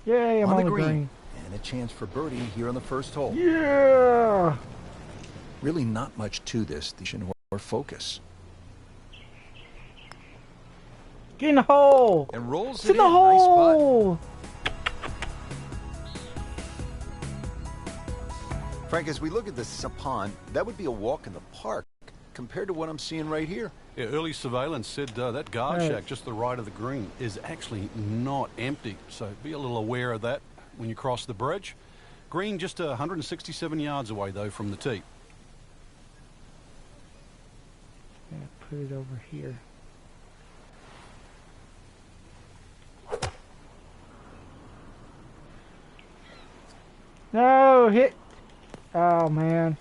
Yay, I'm on the green. And a chance for birdie here on the first hole. Yeah! Really not much to this. Or focus. Get in the hole! And rolls it's it in the in. hole! Nice putt. Frank, as we look at this pond, that would be a walk in the park compared to what I'm seeing right here. Yeah, early surveillance said that guard shack just to the right of the green is actually not empty. So be a little aware of that when you cross the bridge. Green just 167 yards away, though, from the tee. Yeah, put it over here. No, hit. Oh, man.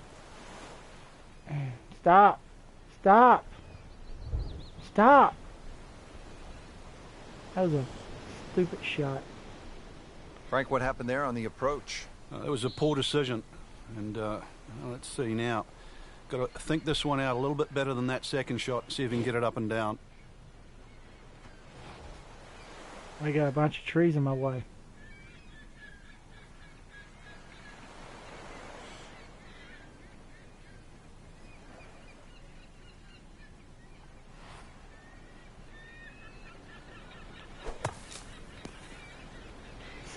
Stop. Stop. Stop. That was a stupid shot. Frank, what happened there on the approach? It was a poor decision. And let's see now. Got to think this one out a little bit better than that second shot. See if you can get it up and down. I got a bunch of trees in my way.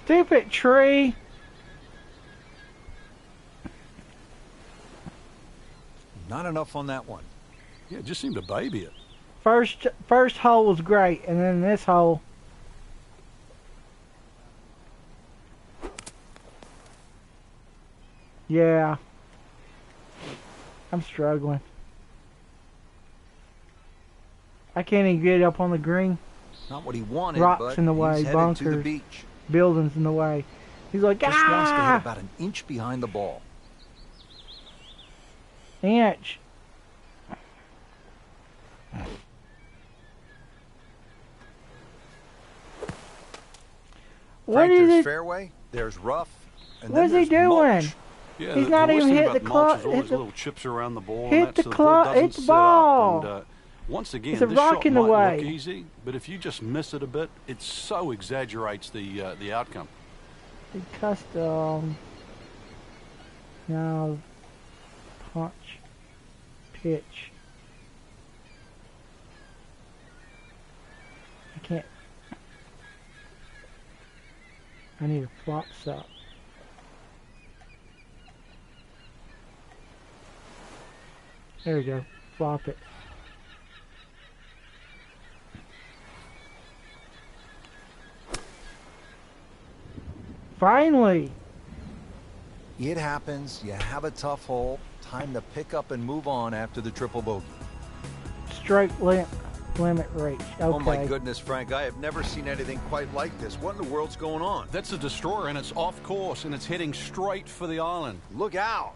Stupid tree. Not enough on that one. Yeah, it just seemed to baby it. First hole was great, and then this hole. Yeah. I'm struggling. I can't even get up on the green. Not what he wanted, Rocks but in the way, he's headed bunkers, to the beach. Buildings in the way. He's like, Just wants to hit about an inch behind the ball. Inch. Frank, there's fairway, there's rough, and what is he doing? Mulch. Yeah, he's not even hit the club. All those little chips around the ball. Hit the club. Hit the ball. And, once again, it's a this rock shot in the might way. look easy, but if you just miss it a bit, it so exaggerates the outcome. The custom. Now, punch, pitch. I can't. I need a flop shot. There we go. Flop it. Finally! It happens. You have a tough hole. Time to pick up and move on after the triple bogey. Straight limit reach. Okay. Oh my goodness, Frank. I have never seen anything quite like this. What in the world's going on? That's a destroyer, and it's off course, and it's heading straight for the island. Look out!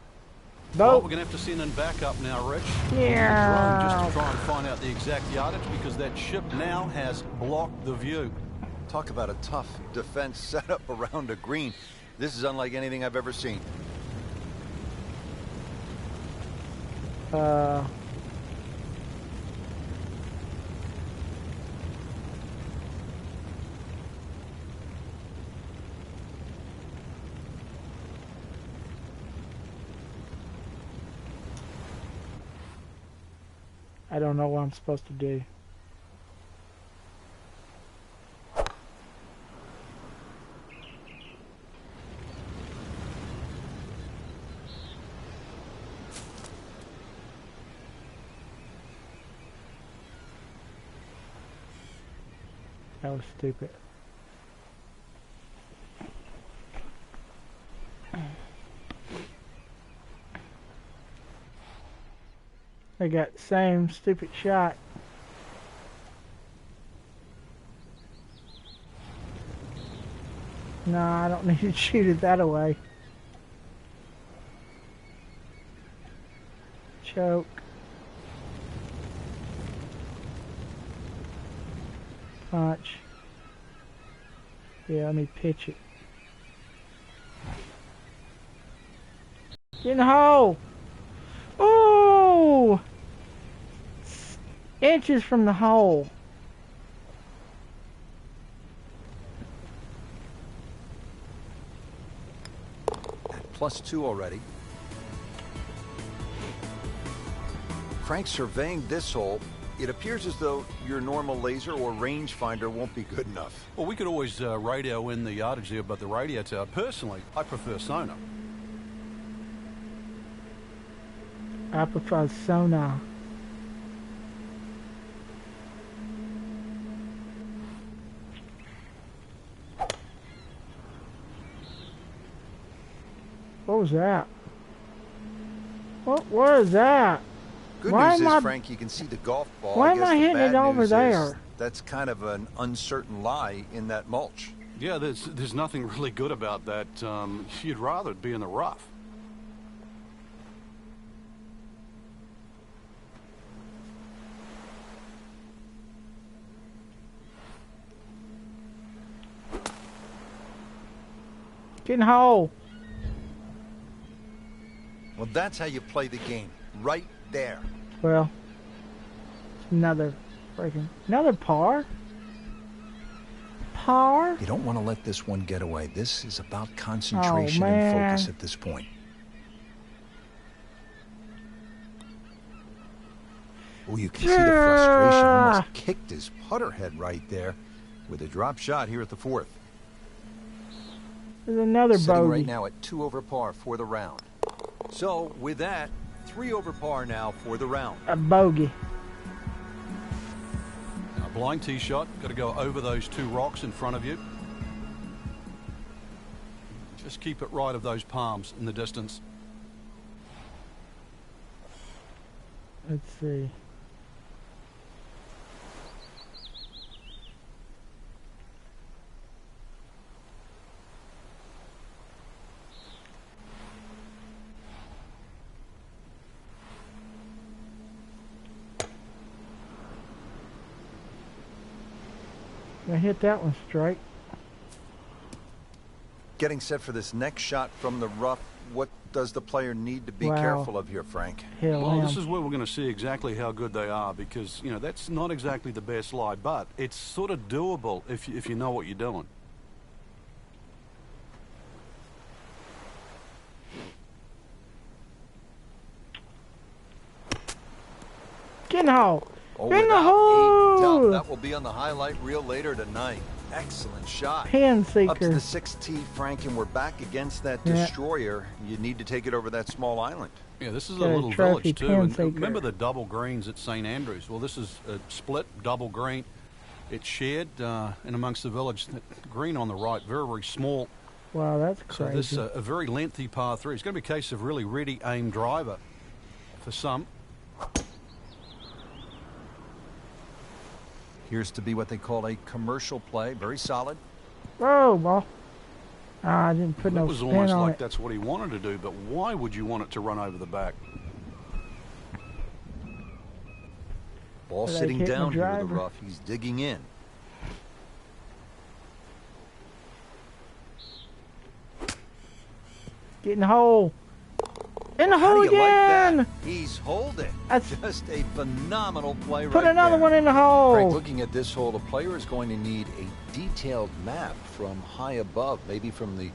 Well, we're going to have to send in backup now, Rich. Yeah. Drone just to try and find out the exact yardage because that ship now has blocked the view. Talk about a tough defense set up around a green. This is unlike anything I've ever seen. I don't know what I'm supposed to do. That was stupid. I got the same stupid shot. No, I don't need to shoot it that away. Choke. Punch. Yeah, let me pitch it. Get in the hole! Oh! Inches from the hole. +2 already. Frank surveying this hole. It appears as though your normal laser or rangefinder won't be good enough. Well, we could always radio in the yardage there, but the radio tower, personally, I prefer sonar. I prefer sonar. What was that? What was that? Good Why news am is, I- Frank, you can see the golf ball. Why I am guess I the hitting bad it over news is there? that's kind of an uncertain lie in that mulch. Yeah, there's nothing really good about that. You'd rather it be in the rough. Get in the hole. Well, that's how you play the game. Right there. Well, another par. Par. You don't want to let this one get away. This is about concentration Oh, and man. focus at this point. Oh, you can see the frustration. Almost kicked his putter head right there with a drop shot here at the 4th. There's another Sitting bogey. right now at 2 over par for the round. So with that, 3 over par now for the round. A bogey. Now, blind tee shot, got to go over those 2 rocks in front of you. Just keep it right of those palms in the distance. Let's see. I hit that one straight. Getting set for this next shot from the rough. What does the player need to be Wow. careful of here, Frank? Hell, Well, this him. is where we're going to see exactly how good they are because, you know, that's not exactly the best lie, but it's sort of doable if you know what you're doing. Get in the hole. Oh, In the without a hole. doubt, that will be on the highlight reel later tonight. Excellent shot. Pin Up to seeker. the 6th tee, Frank, and we're back against that Yeah. destroyer. You need to take it over that small island. Yeah, this is a Got a little trophy village too. pin And seeker. remember the double greens at St. Andrews? Well, this is a split double green. It's shared in amongst the village. The green on the right, very, very small. Wow, that's So crazy. this a very lengthy par 3. It's going to be a case of really ready aim driver for some. Here's to be what they call a commercial play. Very solid. Whoa, ball. Ah, I didn't put It no was spin almost on like it. that's what he wanted to do, but why would you want it to run over the back? Ball Are they sitting hitting the down here in the driver? rough. He's digging in. Get in the hole. In the How hole do you like again. that? He's holding. That's- Just a phenomenal play Put right another there. one in the Frank, hole. looking at this hole, the player is going to need a detailed map from high above, maybe from the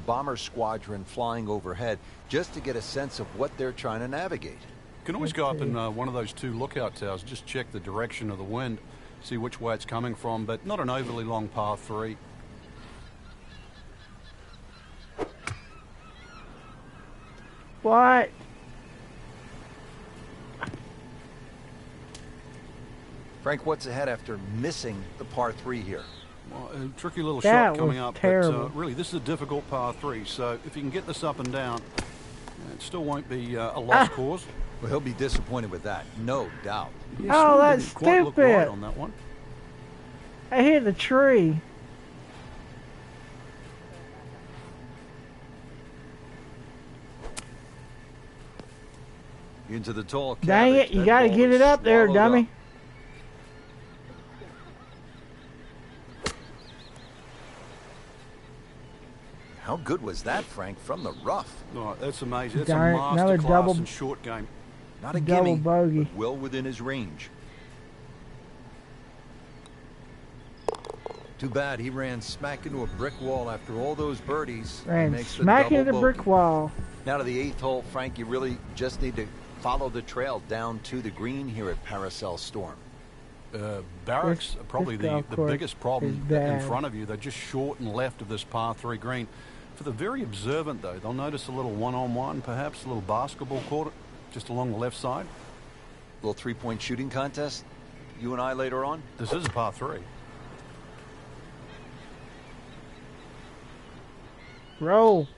bomber squadron flying overhead, just to get a sense of what they're trying to navigate. You can always go up in one of those 2 lookout towers, just check the direction of the wind, see which way it's coming from, but not an overly long par 3. What? Frank, what's ahead after missing the par 3 here? Well, a tricky little That shot coming was up, terrible. but really this is a difficult par 3, so if you can get this up and down, it still won't be a lost cause. Well, he'll be disappointed with that, no doubt. He Oh, sort of that's didn't quite look stupid. right on that one. I hit the tree. Into the tall cabbage. Dang it, you That gotta ball get is it up there, swallowed dummy. up. How good was that, Frank, from the rough? Oh, that's amazing. That's Darn a it, another master double- class in short game. Not a Double gimme, bogey. but well within his range. Too bad he ran smack into a brick wall after all those birdies. Ran Makes the smack into double the brick bogey. wall. Now to the 8th hole, Frank, you really just need to follow the trail down to the green here at Paracel Storm. Barracks are probably this the golf course biggest problem is in bad. front of you. They're just short and left of this par 3 green. For the very observant, though, they'll notice a little one-on-one, perhaps a little basketball court just along the left side. Little three-point shooting contest, you and I later on? This is a par 3. Roll.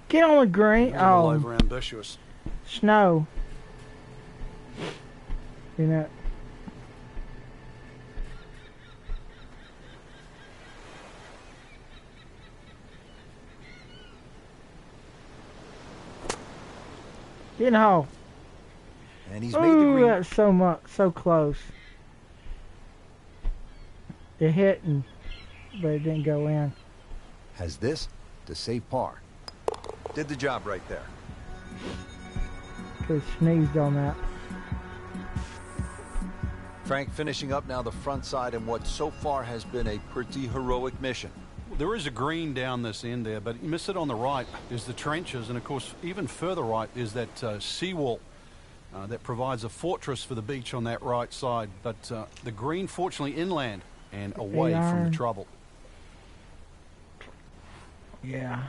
Get on the green. A little Oh, over ambitious. snow. You know. Get in the hole. And he's made the Ooh, green. that's so close. It hit, but it didn't go in. Has this to save par. Did the job right there. Could have sneezed on that. Frank finishing up now the front side in what so far has been a pretty heroic mission. There is a green down this end there, but you miss it on the right. There's the trenches, and of course, even further right is that seawall that provides a fortress for the beach on that right side. But the green, fortunately, inland and away from the trouble. Yeah.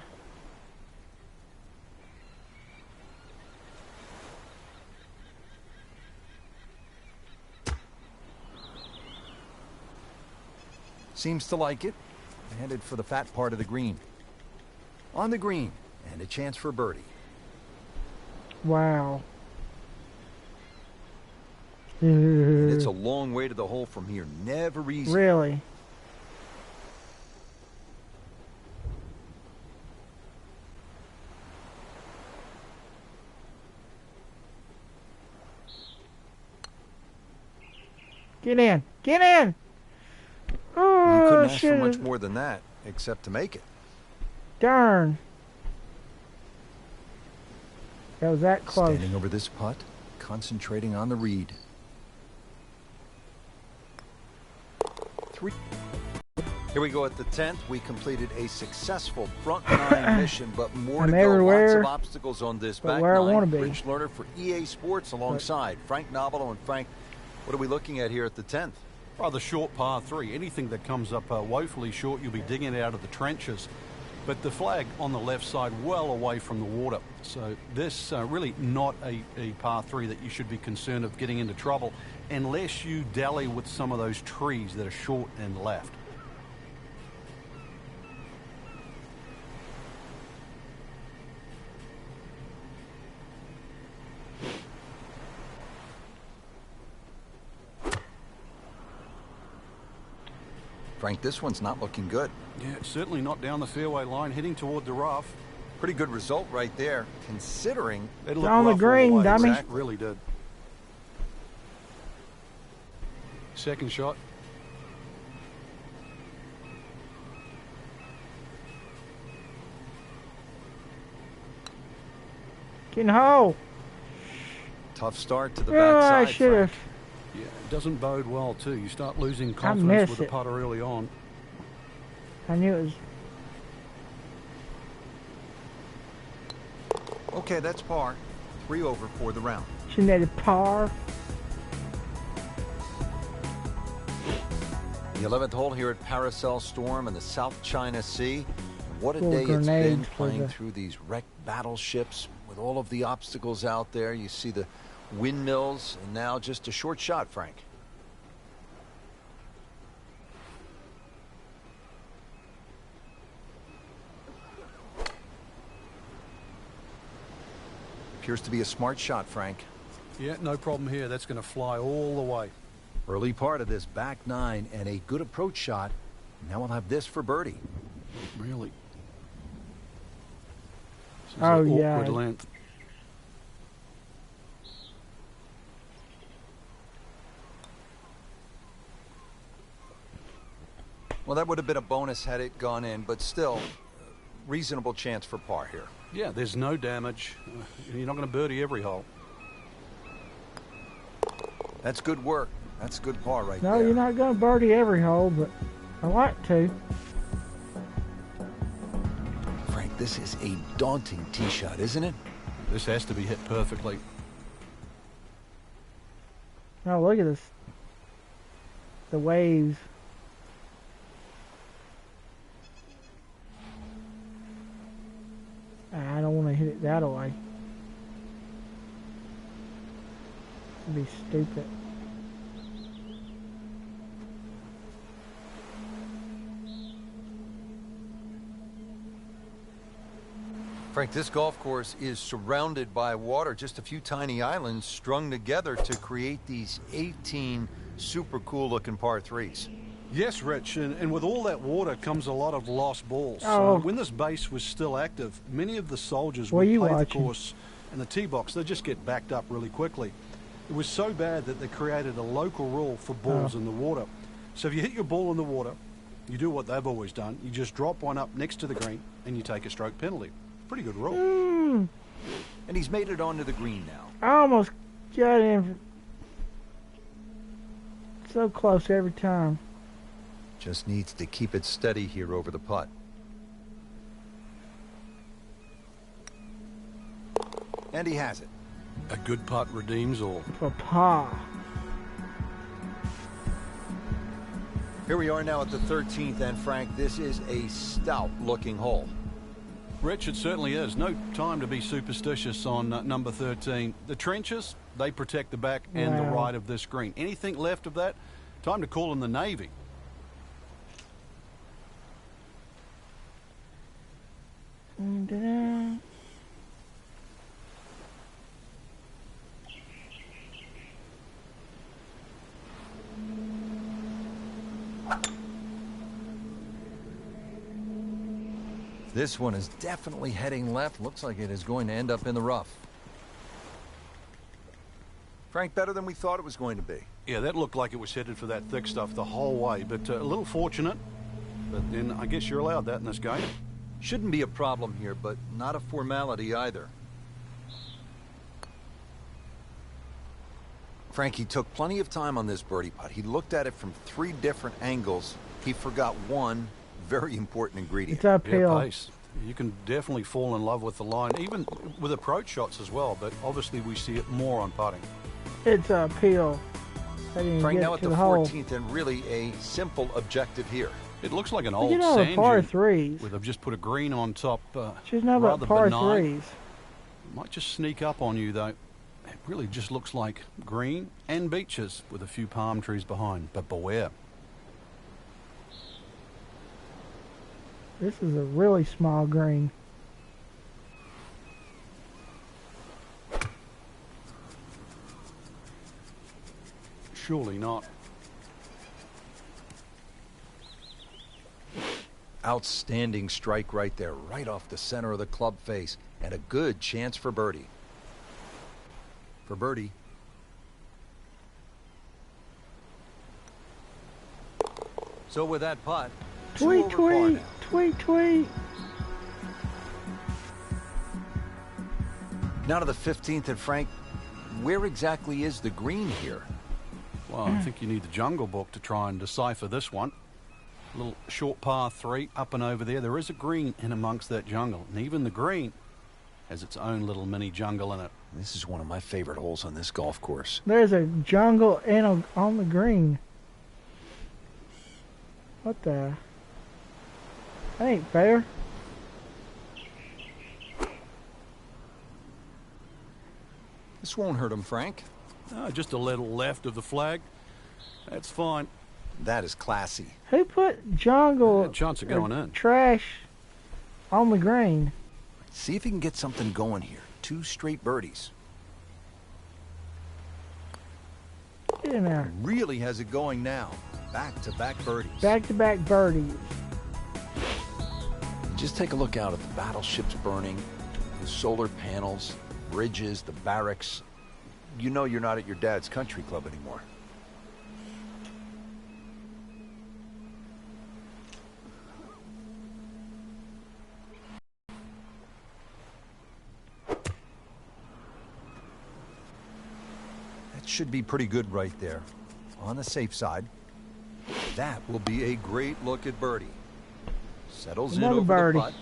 Seems to like it. Headed for the fat part of the green. On the green, and a chance for birdie. Wow. And it's a long way to the hole from here. Never easy. Really? Get in. Get in. You Oh, couldn't ask for shit. much more than that, except to make it. Darn. That was that close. Standing over this putt, concentrating on the read. Here we go at the 10th. We completed a successful front nine mission, but more to I'm go. Lots everywhere, of obstacles on this but back where I nine. wanna be. Rich Lerner for EA Sports alongside Frank Novello. And Frank, what are we looking at here at the 10th? Rather short par 3. Anything that comes up woefully short, you'll be digging it out of the trenches. But the flag on the left side, well away from the water. So this really not a par 3 that you should be concerned of getting into trouble unless you dally with some of those trees that are short and left. Frank, this one's not looking good. Yeah, certainly not down the fairway line, heading toward the rough. Pretty good result right there, considering It It's on the green, dummy. It really did. Second shot. Get in the hole. tough start to the Oh, I backside. should have. Yeah, it doesn't bode well, too. You start losing missed confidence with the it. putter early on. I knew it was. Okay, that's par. 3 over for the round. She made a par. The 11th hole here at Paracel Storm in the South China Sea. What a Full day it's been grenades for playing the- through these wrecked battleships with all of the obstacles out there. You see the windmills, and now just a short shot, Frank. Appears to be a smart shot, Frank. Yeah, no problem here. That's going to fly all the way. Early part of this back nine and a good approach shot. Now we'll have this for birdie. Really. This is Oh, an yeah. awkward length. Well, that would have been a bonus had it gone in, but still, reasonable chance for par here. Yeah, there's no damage. You're not going to birdie every hole. That's good work. That's good par right No, there. you're not going to birdie every hole, but I like to. Frank, this is a daunting tee shot, isn't it? This has to be hit perfectly. Oh, look at this. The waves. I don't want to hit it that way. It'd be stupid. Frank, this golf course is surrounded by water, just a few tiny islands strung together to create these 18 super cool looking par threes. Yes, Rich, and with all that water comes a lot of lost balls. Oh. So when this base was still active, many of the soldiers What are would you play the watching? course in the tee box. They just get backed up really quickly. It was so bad that they created a local rule for balls in the water. So if you hit your ball in the water, you do what they've always done. You just drop one up next to the green and you take a stroke penalty. Pretty good rule. And he's made it onto the green now. I almost got in. So close every time. Just needs to keep it steady here over the putt. And he has it. A good putt redeems all. For par. Here we are now at the 13th, and Frank, this is a stout-looking hole. Rich, it certainly is. No time to be superstitious on number 13. The trenches, they protect the back and the right of this green. Anything left of that, time to call in the Navy. This one is definitely heading left. Looks like it is going to end up in the rough. Frank, better than we thought it was going to be. Yeah, that looked like it was headed for that thick stuff the whole way, but a little fortunate. But then I guess you're allowed that in this game. Shouldn't be a problem here, but not a formality either. Frank, he took plenty of time on this birdie putt. He looked at it from 3 different angles. He forgot one very important ingredient. It's uphill. Yeah, pace. You can definitely fall in love with the line, even with approach shots as well, but obviously we see it more on putting. It's uphill. I didn't even Frank, get now at to the the hole. 14th, and really a simple objective here. It looks like an old You know, sand par dune threes. where they've just put a green on top. She's not rather about par benign. threes. Might just sneak up on you, though. It really just looks like green and beaches with a few palm trees behind, but beware. This is a really small green. Surely not. Outstanding strike right there, right off the center of the club face, and a good chance for birdie. For birdie. So with that putt, Tweet, tweet, tweet, tweet. now to the 15th, and Frank, where exactly is the green here? Well, I think you need the Jungle Book to try and decipher this one. A little short par 3 up and over there. There is a green in amongst that jungle, and even the green has its own little mini jungle in it. This is one of my favorite holes on this golf course. There's a jungle and on the green. What the? That ain't fair. This won't hurt him, Frank. Just a little left of the flag. That's fine. That is classy. Who put jungle Chance of going in. trash on the green? See if he can get something going here. 2 straight birdies. Get in there. Really has it going now. Back-to-back birdies. Back-to-back birdies. Just take a look out at the battleships burning, the solar panels, bridges, the barracks. You know you're not at your dad's country club anymore. That should be pretty good right there. On the safe side. That will be a great look at birdie. Settles in Another over birdie. the putt.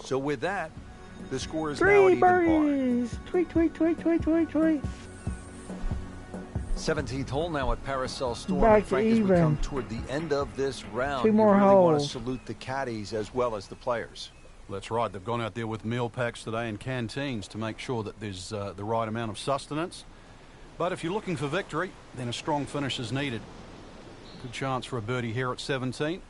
So with that, the score is now at Three even par. birdies. Tweet, tweet, tweet, tweet, tweet, tweet. 17th hole now at Paracel Storm. Back And Frank, as we even. come toward the end of this round, Two more you really want to holes. salute the caddies as well as the players. That's right. They've gone out there with meal packs today and canteens to make sure that there's the right amount of sustenance. But if you're looking for victory, then a strong finish is needed. Good chance for a birdie here at 17.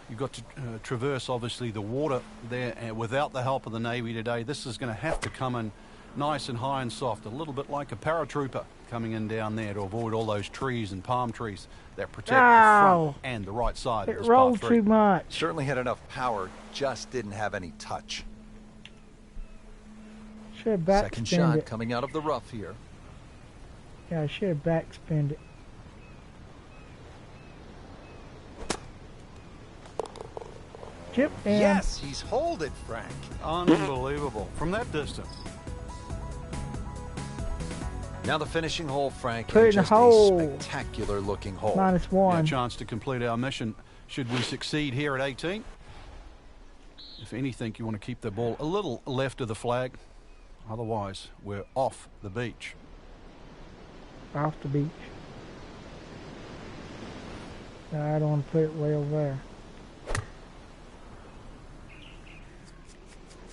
You've got to traverse, obviously, the water there, and without the help of the Navy today, this is going to have to come in nice and high and soft, a little bit like a paratrooper coming in down there to avoid all those trees and palm trees that protect the Ow. front and the right side of It this rolled par 3. too much. Certainly had enough power, just didn't have any touch. Should have Second backspinned shot it. coming out of the rough here. Yeah, I should have backspinned it. Chip in. Yes, he's holed it, Frank. Unbelievable from that distance. Now the finishing hole, Frank, Put it and in the just hole. a spectacular looking hole. -1. Yeah, a chance to complete our mission should we succeed here at 18. If anything, you want to keep the ball a little left of the flag. Otherwise, we're off the beach. Off the beach. I don't want to put it way over there.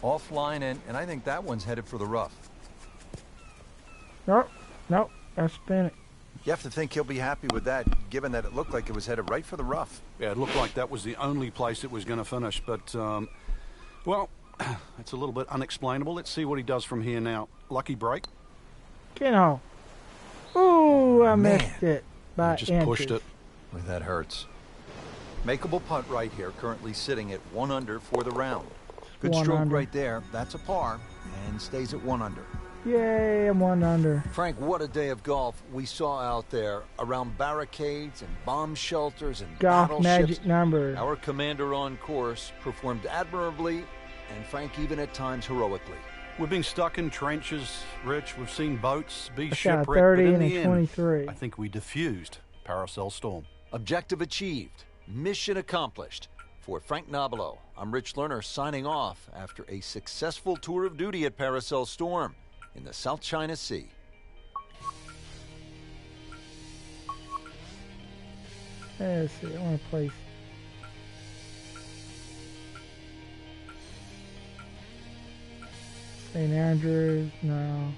Offline, and I think that one's headed for the rough. Nope. Nope. I spin it. You have to think he'll be happy with that, given that it looked like it was headed right for the rough. Yeah, it looked like that was the only place it was going to finish. But, well, it's a little bit unexplainable. Let's see what he does from here now. Lucky break. Get home. Ooh, I Man. missed it. By Just inches. pushed it. Boy, that hurts. Makeable putt right here, currently sitting at 1 under for the round. Good 1 stroke under. right there. That's a par, and stays at 1 under. Yay, I'm 1 under. Frank, what a day of golf we saw out there around barricades and bomb shelters and Golf battleships. magic number. Our commander on course performed admirably, and Frank, even at times heroically. We've been stuck in trenches, Rich. We've seen boats be I shot a shipwrecked. 30 but in and the a end, 23. I think we diffused Paracel Storm. Objective achieved. Mission accomplished. For Frank Nobilo, I'm Rich Lerner signing off after a successful tour of duty at Paracel Storm in the South China Sea. Let's see. I want to place. St. Andrews, no.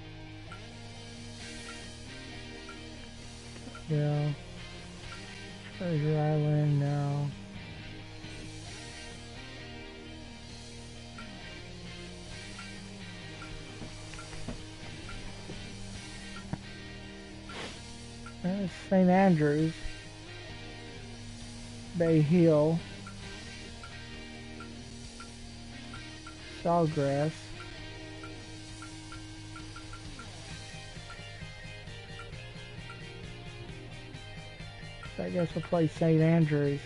Yeah. Treasure Island, no. There's St. Andrews. Bay Hill. Sawgrass. I guess we'll play St. Andrews.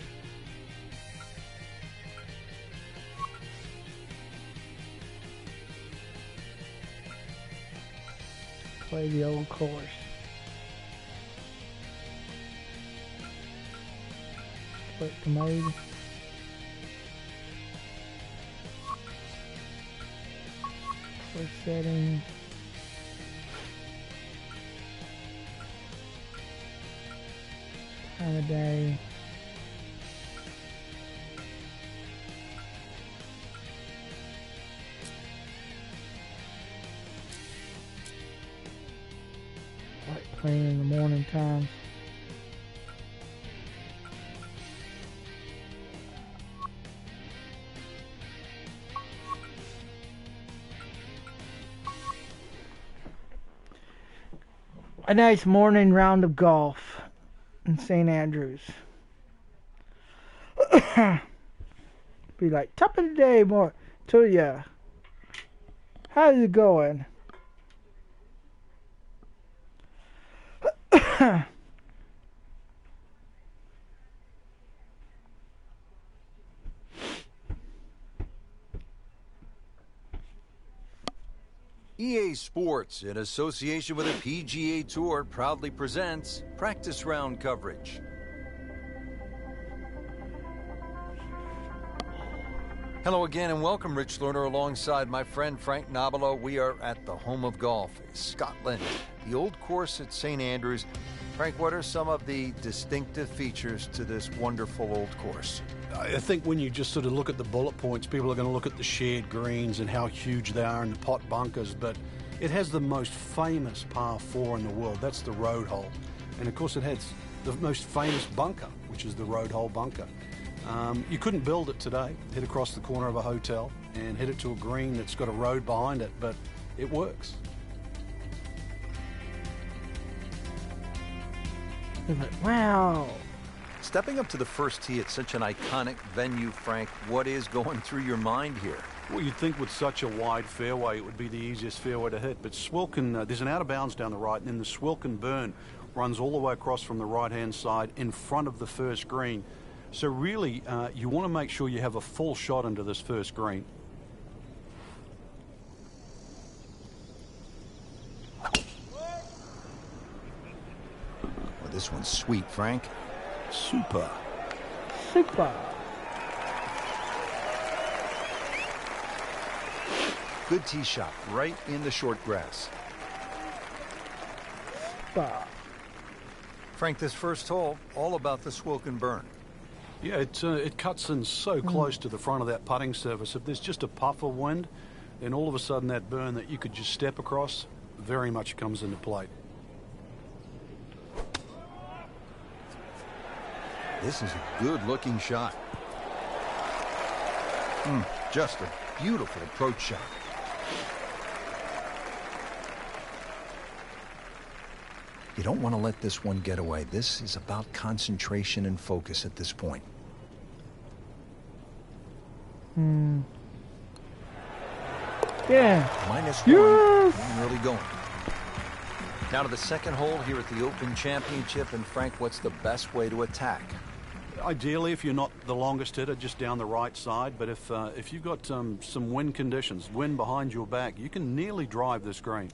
Play the old course. Click the mode. Course settings. Time of day. Like playing in the morning time. A nice morning round of golf in St. Andrews. Be like, top of the day, more to ya. How's it going? EA EA Sports, in association with the PGA Tour, proudly presents practice round coverage. Hello again and welcome, Rich Lerner, alongside my friend Frank Nobilo. We are at the home of golf, Scotland, the old course at St. Andrews. Frank, what are some of the distinctive features to this wonderful old course? I think when you just sort of look at the bullet points, people are going to look at the shared greens and how huge they are and the pot bunkers, but it has the most famous par 4 in the world. That's the road hole. And of course it has the most famous bunker, which is the road hole bunker. You couldn't build it today, hit across the corner of a hotel and hit it to a green that's got a road behind it, but it works. Wow. Stepping up to the first tee at such an iconic venue, Frank, what is going through your mind here? Well, you'd think with such a wide fairway it would be the easiest fairway to hit, but Swilcan, there's an out of bounds down the right, and then the Swilcan burn runs all the way across from the right-hand side in front of the first green. So really, you want to make sure you have a full shot into this first green. Well, this one's sweet, Frank. Super. Super. Good tee shot right in the short grass. Super. Frank, this first hole, all about the Swilcan burn. Yeah, it cuts in so close to the front of that putting surface. If there's just a puff of wind, then all of a sudden that burn that you could just step across very much comes into play. This is a good-looking shot. Just a beautiful approach shot. You don't want to let this one get away. This is about concentration and focus at this point. Yeah. -1. Really going. Now to the second hole here at the Open Championship. And Frank, what's the best way to attack? Ideally, if you're not the longest hitter, just down the right side. But if you've got some wind conditions, wind behind your back, you can nearly drive this green.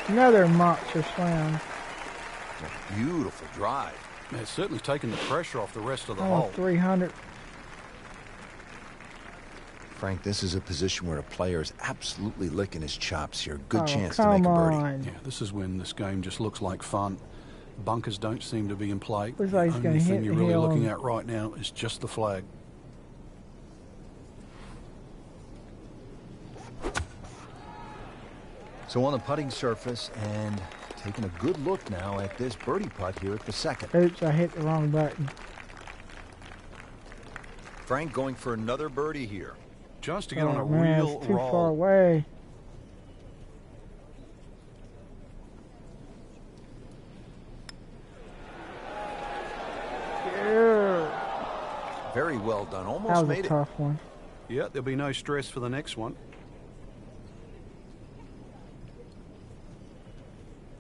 Another monster slam. Beautiful drive. It's certainly taken the pressure off the rest of the Oh, hole. 300. Frank, this is a position where a player is absolutely licking his chops here. Good chance to come make a birdie. on. Yeah, this is when this game just looks like fun. Bunkers don't seem to be in play. Looks like he's The gonna only hit thing you're the really hill. looking at right now is just the flag. So on the putting surface and taking a good look now at this birdie putt here at the second. Oops, I hit the wrong button. Frank going for another birdie here. Just to get on a Man, real it's too roll. far away. Yeah. Very well done. That Almost was made a it. tough one. Yeah, there'll be no stress for the next one.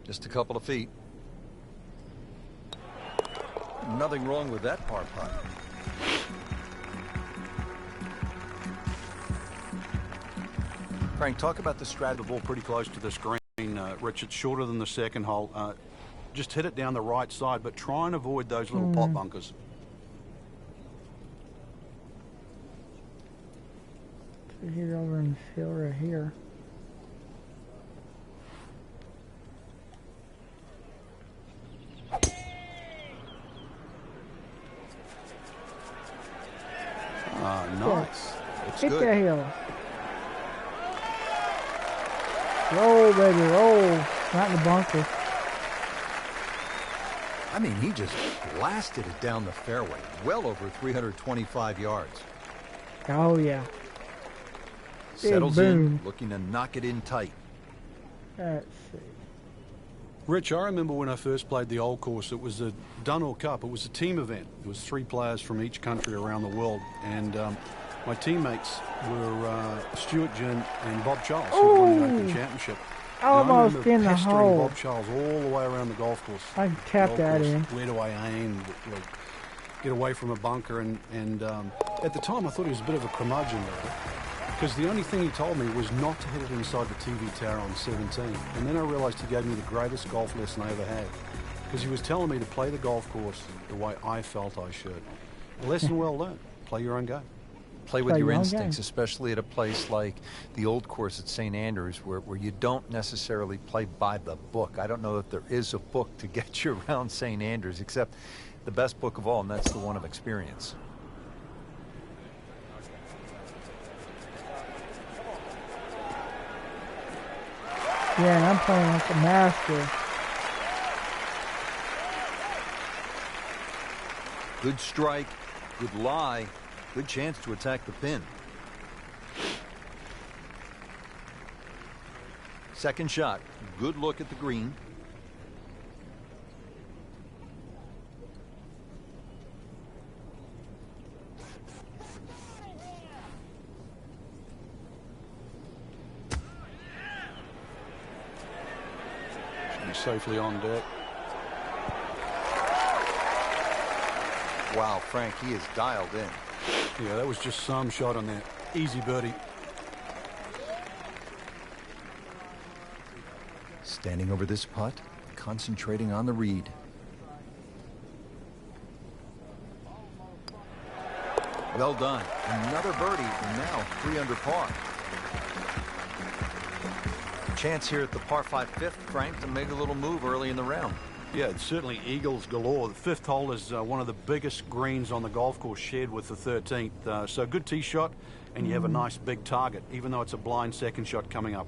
Just a couple of feet. Nothing wrong with that par putt. Frank, talk about the strategy. The ball pretty close to this green, Rich. It's shorter than the second hole. Just hit it down the right side, but try and avoid those little pot bunkers. So he's over in this hill right here. Nice. It's Hit good. that hill. Roll, baby, roll. Not in the bunker. I mean, he just blasted it down the fairway, well over 325 yards. Oh, yeah. Settles boom. in, looking to knock it in tight. Let's see. Rich, I remember when I first played the old course, it was a Dunhill Cup. It was a team event. There was 3 players from each country around the world. And my teammates were Stuart Ginn and Bob Charles, who won the Open Championship. Almost and I in the pestering hole. Bob Charles all the way around the golf course. I can tap that in. Where do I aim? Like, get away from a bunker. And at the time, I thought he was a bit of a curmudgeon, because the only thing he told me was not to hit it inside the TV tower on 17. And then I realized he gave me the greatest golf lesson I ever had, because he was telling me to play the golf course the way I felt I should. A lesson well learned. Play your own game. Play with your instincts, especially at a place like the old course at St. Andrews, where you don't necessarily play by the book. I don't know if there is a book to get you around St. Andrews, except the best book of all, and that's the one of experience. Yeah, and I'm playing like a master. Good strike, good lie, good chance to attack the pin. Second shot, good look at the green. Should be safely on deck. Wow, Frank, he is dialed in. Yeah, that was just some shot on that. Easy birdie. Standing over this putt, concentrating on the read. Well done. Another birdie, and now 3 under par. Chance here at the par 5 fifth, Frank, to make a little move early in the round. Yeah, it's certainly eagles galore. The 5th hole is one of the biggest greens on the golf course, shared with the 13th. So good tee shot, and you have a nice big target, even though it's a blind second shot coming up.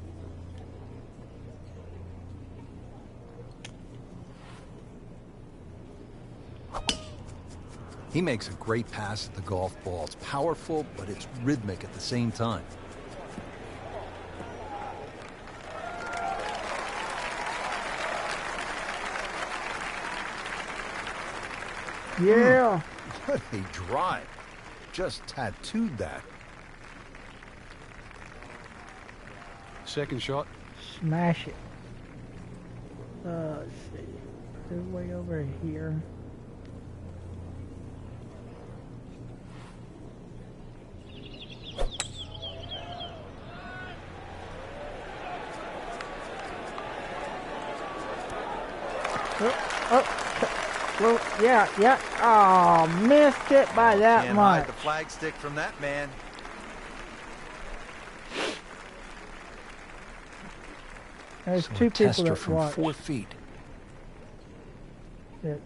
He makes a great pass at the golf ball. It's powerful, but it's rhythmic at the same time. Yeah. What a drive. Just tattooed that. Second shot. Smash it. Let's see. Put it way over here. Well, yeah. Oh, missed it by that Can't much. hide the flagstick from that man. There's So 2 a people tester that from watch. 4 feet. Yes.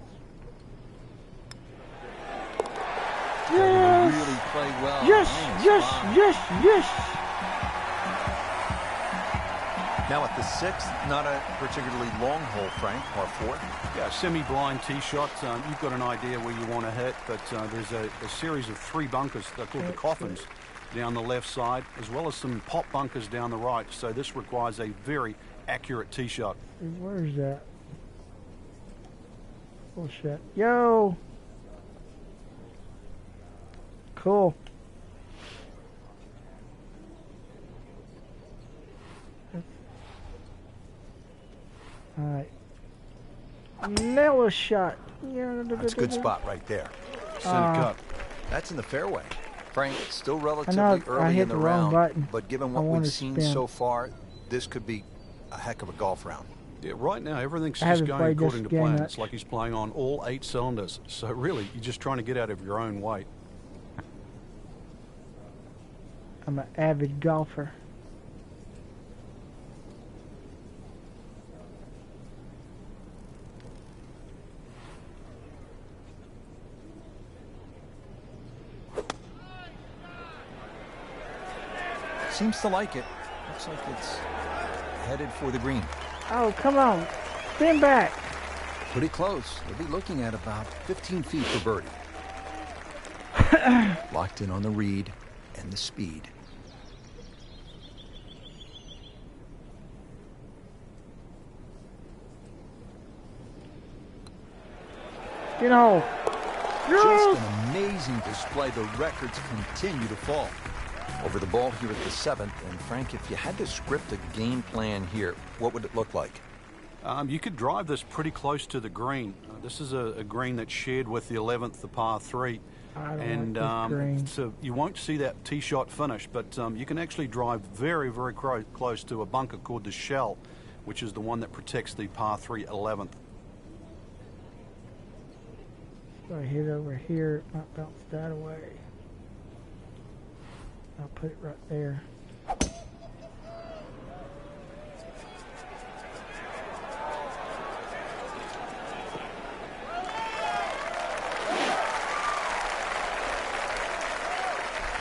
Yes. Really play well. Yes. Now at the 6th, not a particularly long hole, Frank, par 4. Yeah, semi-blind tee shot. You've got an idea where you want to hit, but there's a series of 3 bunkers. They're called the coffins down the left side, as well as some pop bunkers down the right. So this requires a very accurate tee shot. Where's that? Oh shit. Yo. Cool. Alright. Nail a shot. That's a good spot right there. Center cut. That's in the fairway. Frank, still relatively I early hit in the the wrong round, button. but given what we've seen so far, this could be a heck of a golf round. Yeah, right now everything's I just haven't going played this according to game plan. much. It's like he's playing on all 8 cylinders. So really, you're just trying to get out of your own way. I'm an avid golfer. Seems to like it. Looks like it's headed for the green. Oh, come on. Spin back. Pretty close. They'll be looking at about 15 feet for birdie. Locked in on the read and the speed. You know, just an amazing display. The records continue to fall. Over the ball here at the 7th. And Frank, if you had to script a game plan here, what would it look like? You could drive this pretty close to the green. This is a green that's shared with the 11th, the par 3. And so you won't see that tee shot finish, but you can actually drive very, very close to a bunker called the Shell, which is the one that protects the par 3 11th. So I hit over here, not bounce that away. I'll put it right there.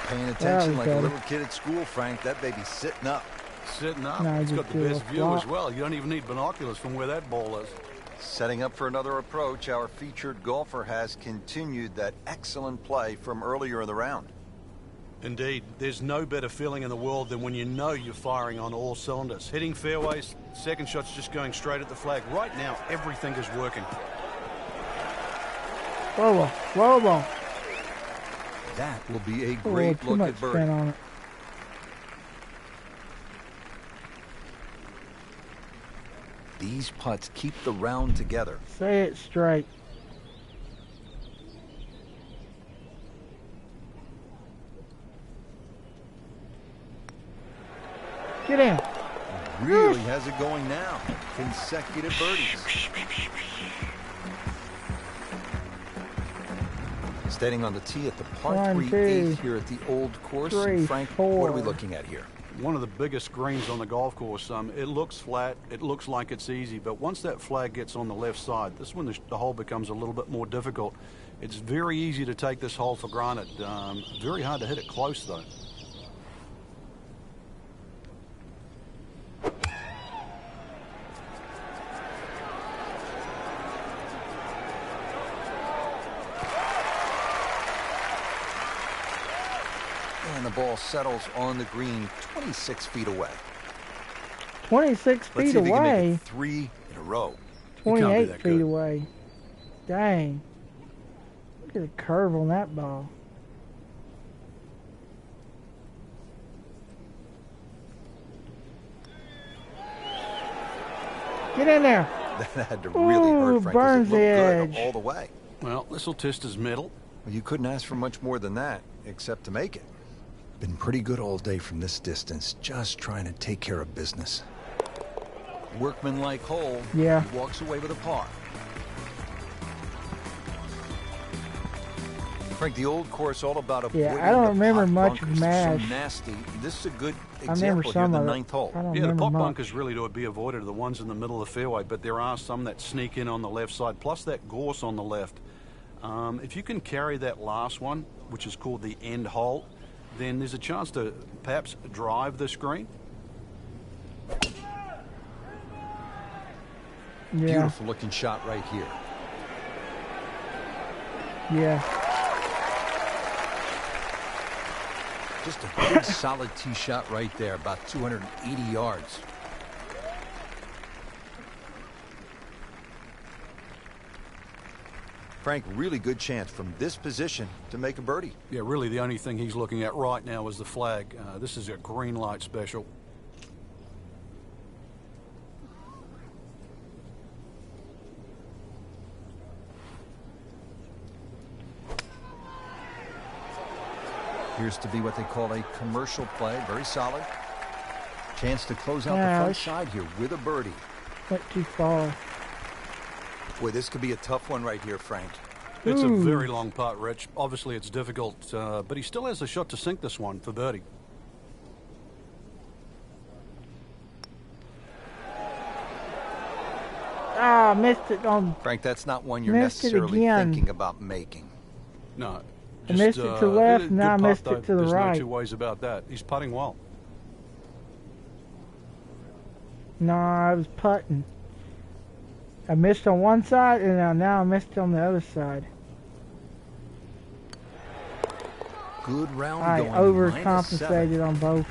Paying attention like a little kid at school, Frank. That baby's sitting up. Sitting up. No, It's got the best view flop as well. You don't even need binoculars from where that ball is. Setting up for another approach, our featured golfer has continued that excellent play from earlier in the round. Indeed, there's no better feeling in the world than when you know you're firing on all cylinders. Hitting fairways, second shot's just going straight at the flag. Right now, everything is working. Whoa, whoa, whoa. That will be a great look at birdie. On it. These putts keep the round together. Say it straight. Get in. Really has it going now. Consecutive birdies. Standing on the tee at the par 3 8th here at the old course. And Frank, what are we looking at here? One of the biggest greens on the golf course. It looks flat. It looks like it's easy. But once that flag gets on the left side, this is when the hole becomes a little bit more difficult. It's very easy to take this hole for granted. Very hard to hit it close, though. And the ball settles on the green 26 feet away. 26 feet Let's see if he can make away? it 3 in a row. 28 feet away. Dang. Look at the curve on that ball. Get in there. That had to really hurt, Frank, 'cause burns it the looked good edge. all the way. Well, this will test his mettle. Well, you couldn't ask for much more than that, except to make it. Been pretty good all day from this distance, just trying to take care of business. Workman-like hole. Yeah. He walks away with a par. Frank, the old course all about avoiding I don't remember the pot much of bunkers. They're MASH. so nasty. This is a good I remember example here, some the of it. 9th hole. I don't Yeah, the remember pot much. bunkers really to be avoided are the ones in the middle of the fairway, but there are some that sneak in on the left side, plus that gorse on the left. If you can carry that last one, which is called the end hole, then there's a chance to perhaps drive this green. Yeah. Beautiful looking shot right here. Yeah. Just a good solid tee shot right there, about 280 yards. Frank, really good chance from this position to make a birdie. Yeah, really the only thing he's looking at right now is the flag. This is a green light special. Appears to be what they call a commercial play. Very solid. Chance to close out the front Ouch. side here with a birdie. Went too far. Boy, this could be a tough one right here, Frank. It's a very long putt, Rich. Obviously, it's difficult, but he still has a shot to sink this one for birdie. Ah, missed it on. Frank, that's not one you're Missed it necessarily again. thinking about making. No. I missed it to left, good now I putt, missed though. it to the There's right. no two ways about that. He's putting well. No, I was putting. I missed on one side, and now I missed on the other side. Good round I going. overcompensated on both.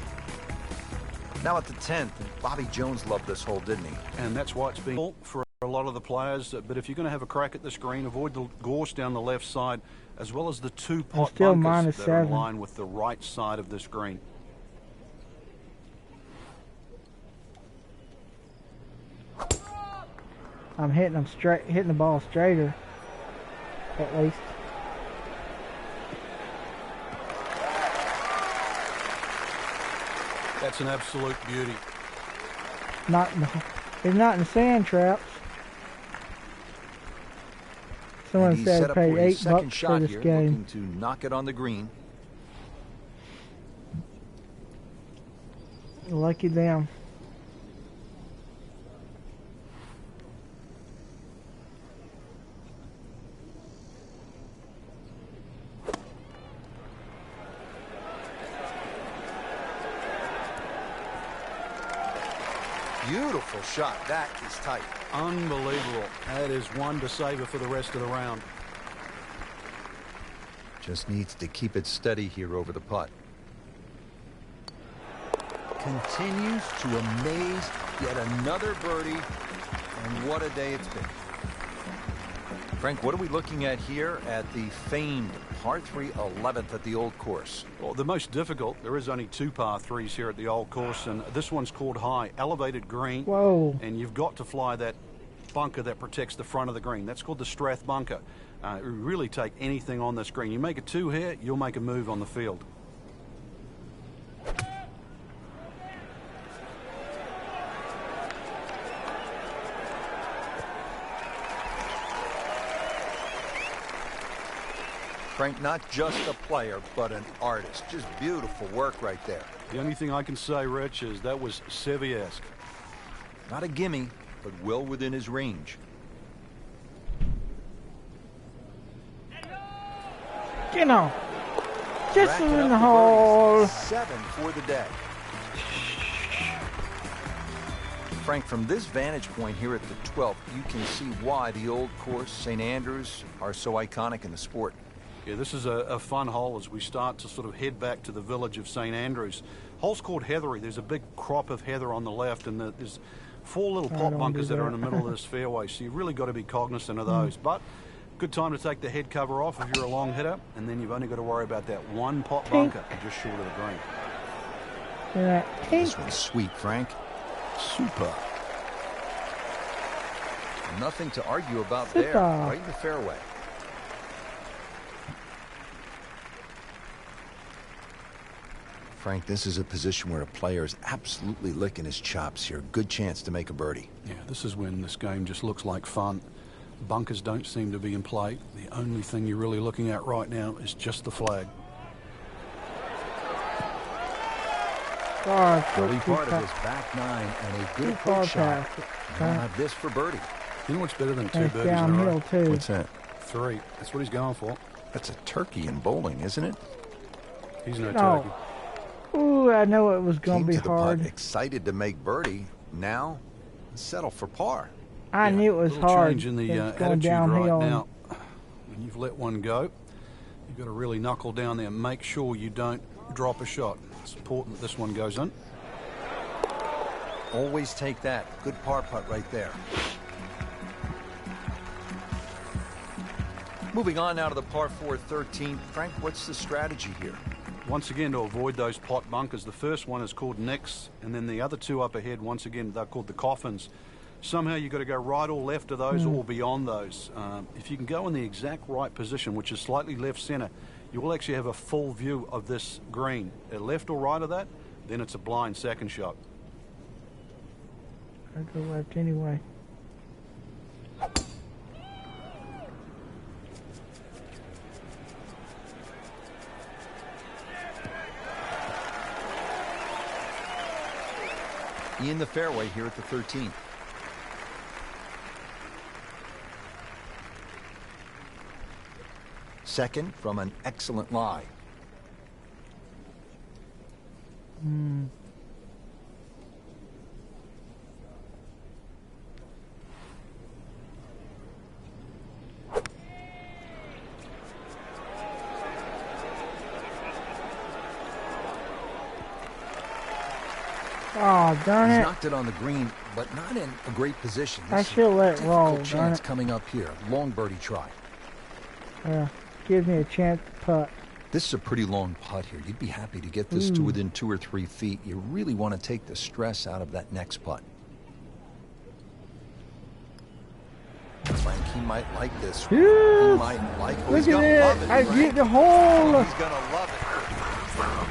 Now at the 10th, Bobby Jones loved this hole, didn't he? And that's why it's been for a lot of the players. But if you're going to have a crack at this green, avoid the gorse down the left side, as well as the two pot still bunkers that are in -7. line with the right side of this green. I'm hitting them straight, hitting the ball straighter, at least. That's an absolute beauty. It's not in the sand traps. Someone said I paid $8 for this game. Looking to knock it on the green. Lucky them. Beautiful shot. That is tight. Unbelievable. That is one to savor for the rest of the round. Just needs to keep it steady here over the putt. Continues to amaze. Yet another birdie. And what a day it's been. Frank, what are we looking at here at the famed par 3 11th at the Old Course? Well, the most difficult, there is only two par 3s here at the Old Course, and this one's called high, elevated green. Whoa. And you've got to fly that bunker that protects the front of the green. That's called the Strath bunker. You really take anything on this green. You make a 2 here, you'll make a move on the field. Frank, not just a player, but an artist. Just beautiful work right there. The only thing I can say, Rich, is that was Seve-esque. Not a gimme, but well within his range. You know, just Racking in up the the hole. birdies. 7 for the day. Frank, from this vantage point here at the 12th, you can see why the Old Course, St. Andrews, are so iconic in the sport. Yeah, this is a fun hole as we start to sort of head back to the village of St. Andrews. Hole's called Heathery. There's a big crop of heather on the left, and there's 4 little pot bunkers that are in the middle of this fairway, so you've really got to be cognizant of those. But good time to take the head cover off if you're a long hitter, and then you've only got to worry about that one pot bunker just short of the green. Yeah, This one's sweet, Frank. Super. Nothing to argue about there. Right in the fairway. Frank, this is a position where a player is absolutely licking his chops here. Good chance to make a birdie. Yeah, this is when this game just looks like fun. Bunkers don't seem to be in play. The only thing you're really looking at right now is just the flag. Early part of this back 9 and a good approach shot. I'll have this for birdie. You know what's better than 2 Nice birdies in a row? downhill too. What's that? 3. That's what he's going for. That's a turkey in bowling, isn't it? He's no No. turkey. Ooh, I know it was going Came to be to the putt, hard. excited to make birdie. Now, settle for par. I knew it was little hard. change in the It was going attitude downhill. right now. When you've let one go, you've got to really knuckle down there and make sure you don't drop a shot. It's important that this one goes in. Always take that. Good par putt right there. Moving on now to the par 4 13. Frank, what's the strategy here? Once again, to avoid those pot bunkers, the first one is called nicks, and then the other 2 up ahead, once again, they're called the coffins. Somehow you've got to go right or left of those or beyond those. If you can go in the exact right position, which is slightly left center, you will actually have a full view of this green. At left or right of that, then it's a blind second shot. I go left anyway. In the fairway here at the 13th. Second from an excellent lie. Oh, darn He's it. knocked it on the green, but not in a great position. I This should is a let it roll, difficult darn chance it. coming up here. Long birdie try. Gives me a chance to putt. This is a pretty long putt here. You'd be happy to get this to within 2 or 3 feet. You really want to take the stress out of that next putt. Frank, he might like this. He Yes. might like it. Look at it. I get the hole. He's going to love it.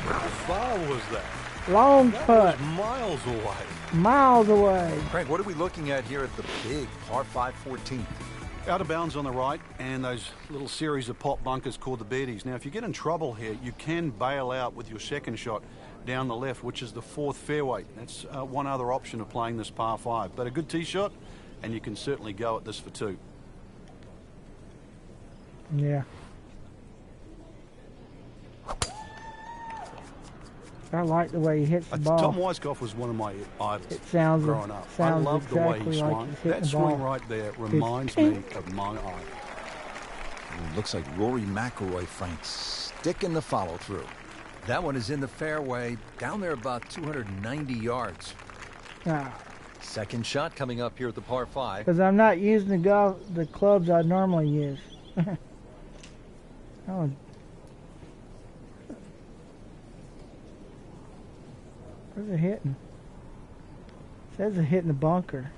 How far was that? Long That putt. was miles away. Miles away. Frank, what are we looking at here at the big par 5 14th? Out of bounds on the right, and those little series of pop bunkers called the birdies. Now, if you get in trouble here, you can bail out with your second shot down the left, which is the 4th fairway. That's one other option of playing this par 5. But a good tee shot, and you can certainly go at this for 2. Yeah. I like the way he hits the Tom ball. Weiskopf was one of my idols It sounds growing up. I sounds love the way exactly he like swung. he's hitting That the swing ball. right there reminds me of my eye. It looks like Rory McIlroy, Frank, sticking the follow through. That one is in the fairway, down there about 290 yards. Second shot coming up here at the par 5. Because I'm not using the clubs I normally use. Oh. Where's it hitting? It says it's hitting the bunker.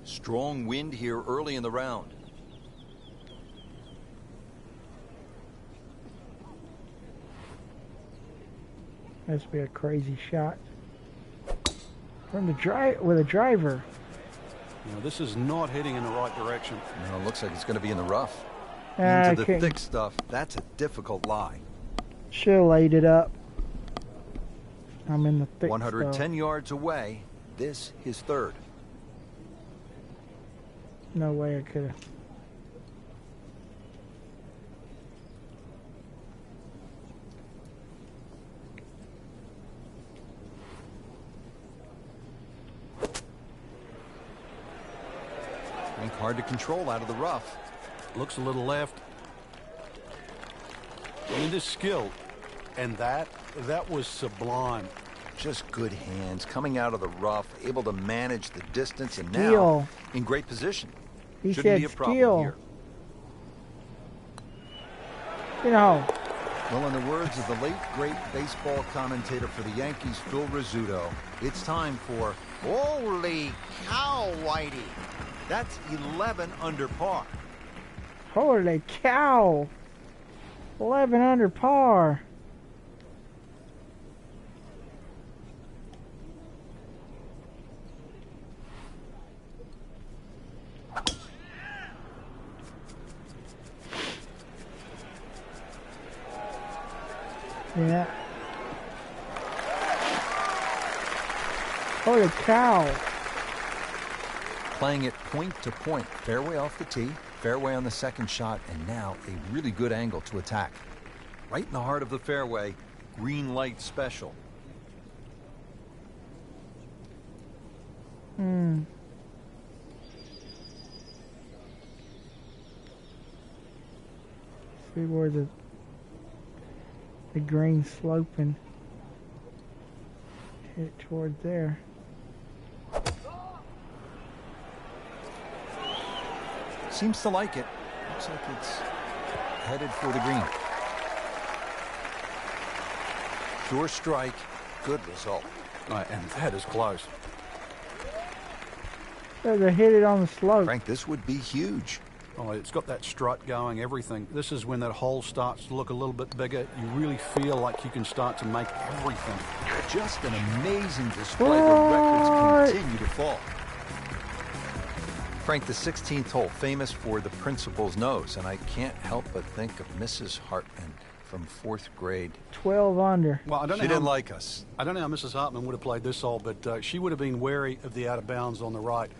Strong wind here early in the round. Must be a crazy shot. From the with a driver. Now, this is not heading in the right direction. No, it looks like it's going to be in the rough. I Into the couldn't- thick stuff. That's a difficult lie. Should have laid it up. I'm in the thick 110 stuff. yards away. This his 3rd. No way I could have. Frank hard to control out of the rough. Looks a little left. I mean, this skill, and that was sublime. Just good hands coming out of the rough, able to manage the distance, and Skill. now in great position. He Shouldn't be said a problem skill. here. You know, Well, in the words of the late, great baseball commentator for the Yankees, Phil Rizzuto, it's time for holy cow, Whitey. That's 11 under par. holy cow. 11 under par. Yeah. Holy cow. Playing it point to point, fairway off the tee, fairway on the second shot, and now a really good angle to attack. Right in the heart of the fairway, green light special. See where the green sloping. Hit towards there. Seems to like it. Looks like it's headed for the green. Sure strike, good result. Right, and that is close. So they hit it on the slope. Frank, this would be huge. Oh, it's got that strut going, everything. This is when that hole starts to look a little bit bigger. You really feel like you can start to make everything. Just an amazing display. The What? records continue to fall. Frank, the 16th hole, famous for the principal's nose, and I can't help but think of Mrs. Hartman from 4th grade. 12 under. Well, I don't She know didn't how, like us. I don't know how Mrs. Hartman would have played this hole, but she would have been wary of the out of bounds on the right.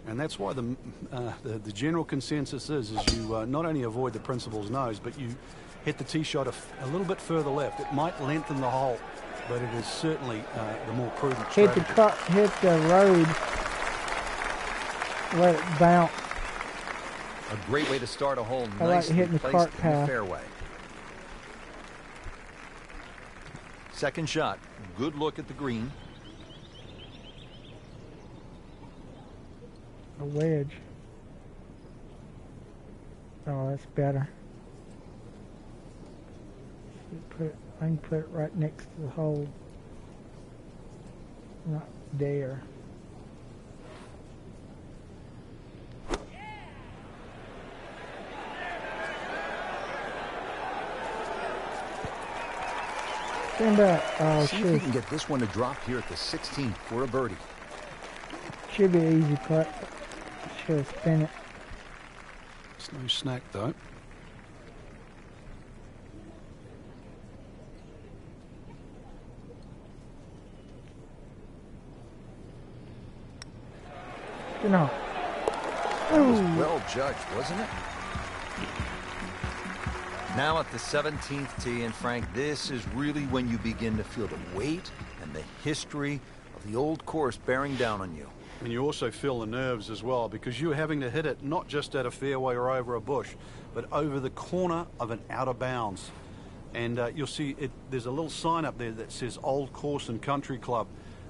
And that's why the general consensus is you not only avoid the principal's nose, but you hit the tee shot a little bit further left. It might lengthen the hole, but it is certainly the more prudent Hit strategy. hit the road. let it bounce. A great way to start a hole. I like Nicely hitting the placed cart in the path. fairway. Second shot. Good look at the green. A wedge. Oh, that's better. I can put it right next to the hole. Not there. Stand back. Oh, See if you can get this one to drop here at the 16th for a birdie. Should be an easy putt. Should have spin it. It's no snack though. You know. That was well judged, wasn't it? Now at the 17th tee, and Frank, this is really when you begin to feel the weight and the history of the old course bearing down on you. And you also feel the nerves as well, because you're having to hit it not just at a fairway or over a bush, but over the corner of an out of bounds. And you'll see there's a little sign up there that says Old Course and Country Club.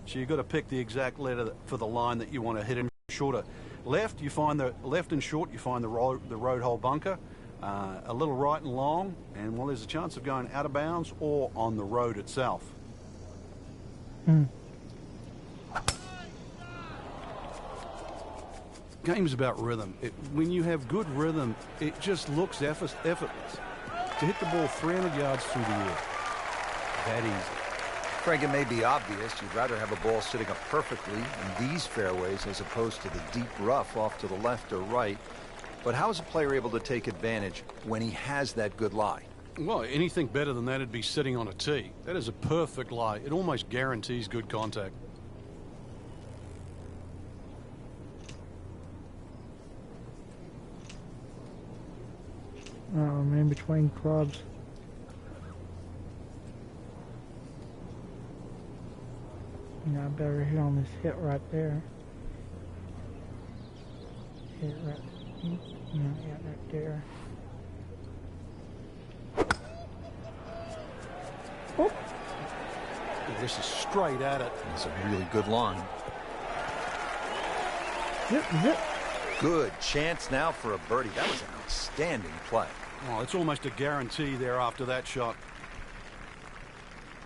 So you've got to pick the exact letter for the line that you want to hit in shorter. Left, you find the left and short, you find the road hole bunker. A little right and long, and well, there's a chance of going out of bounds or on the road itself. Game's about rhythm. When you have good rhythm, it just looks effortless. To hit the ball 300 yards through the air, that easy. Frank, it may be obvious you'd rather have a ball sitting up perfectly in these fairways as opposed to the deep rough off to the left or right. But how is a player able to take advantage when he has that good lie? Well, anything better than that would be sitting on a tee. That is a perfect lie. It almost guarantees good contact. Oh, I'm in between clubs. You know, I better hit on this hit right there. Hit right. Yeah, right there. Oh. This is straight at it. It's a really good line. Zip, zip. Good chance now for a birdie. That was an outstanding play. Oh, it's almost a guarantee there after that shot.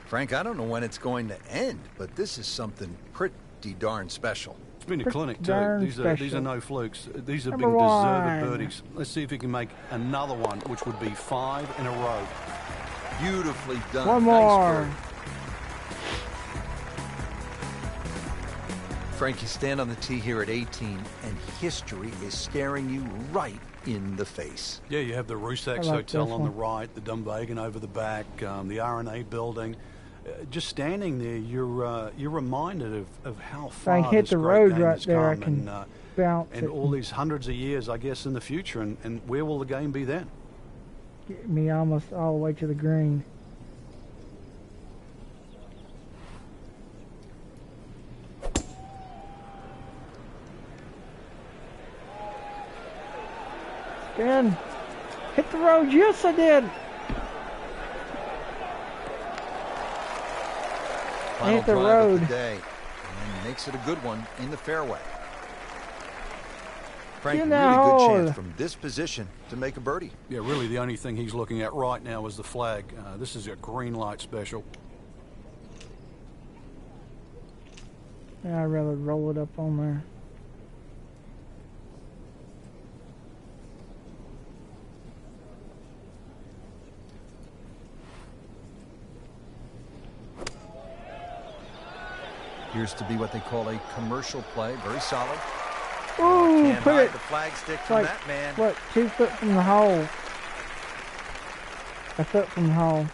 Frank, I don't know when it's going to end, but this is something pretty darn special. It's been a clinic too. These are no flukes. These have been deserved birdies. Let's see if he can make another one, which would be 5 in a row. Beautifully done. One more. Nice. Frank, you stand on the tee here at 18, and history is staring you right in the face. Yeah, you have the Rusacks Hotel on the right, the Dunvegan over the back, the R&A building. Just standing there, you're reminded of how far I hit this the great road game right has there. I come, can bounce and it. all these hundreds of years, I guess, in the future. And where will the game be then? Get me almost all the way to the green. Spin. Hit the road. Yes, I did. Final hit the drive road. of the day, and makes it a good one in the fairway. Frank, really good chance from this position to make a birdie. Yeah, really the only thing he's looking at right now is the flag. This is a green light special. Yeah, I'd rather roll it up on there. Appears to be what they call a commercial play. Very solid. Ooh, Can't put hide it the flag stick from that man. What, 2 foot from the hole? A foot from the hole.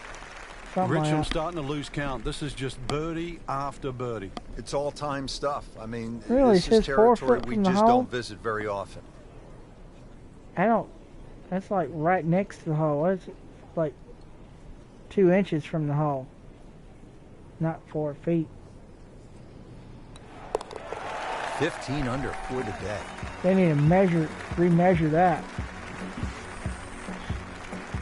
Something Rich, like I'm that. starting to lose count. This is just birdie after birdie. It's all-time stuff. I mean, Really, this it is says 4 territory foot we from the just hole? don't visit very often. I don't. That's like right next to the hole. It's like 2 inches from the hole. Not 4 feet. 15 under for the day. They need to remeasure that.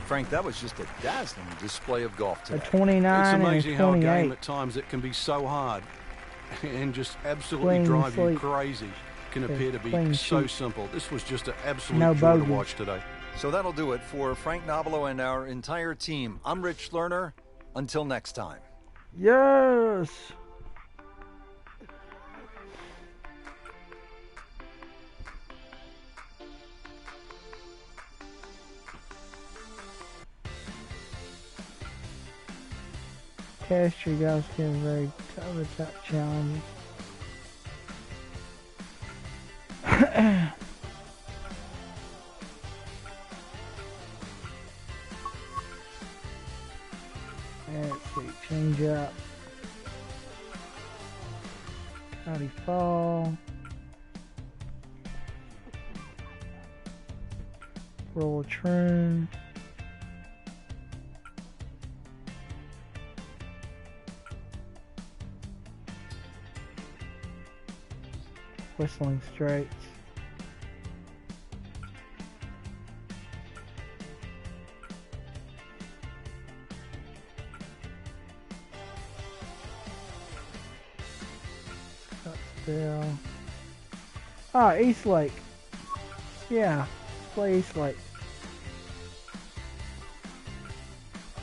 Frank, that was just a dazzling display of golf today. A 29 It's and a amazing how a 28. game at times it can be so hard and just absolutely Clean drive you sweep. crazy. Can appear to be Clean so sheet. simple. This was just an absolute No joy to bogeys. watch today. So that'll do it for Frank Nobilo and our entire team. I'm Rich Lerner. Until next time. Yes. Test your guys getting very tough challenges. Let's see, change up. County Fall. Roll a Troon. Whistling Straits. Scottsdale. Ah, East Lake. Yeah, let's play East Lake.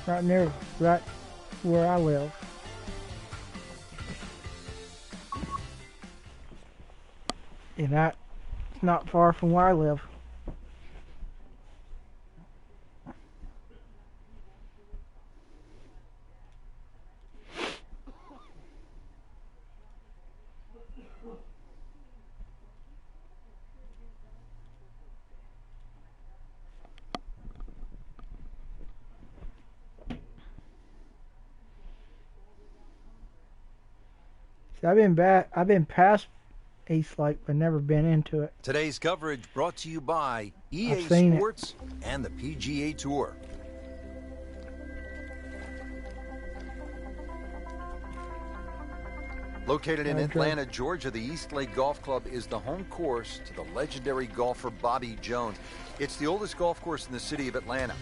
Right where I live. And that's not far from where I live. See, I've been past East Lake, but never been into it. Today's coverage brought to you by EA I've seen Sports and the PGA Tour. Located in Atlanta, Georgia, the East Lake Golf Club is the home course to the legendary golfer Bobby Jones. It's the oldest golf course in the city of Atlanta.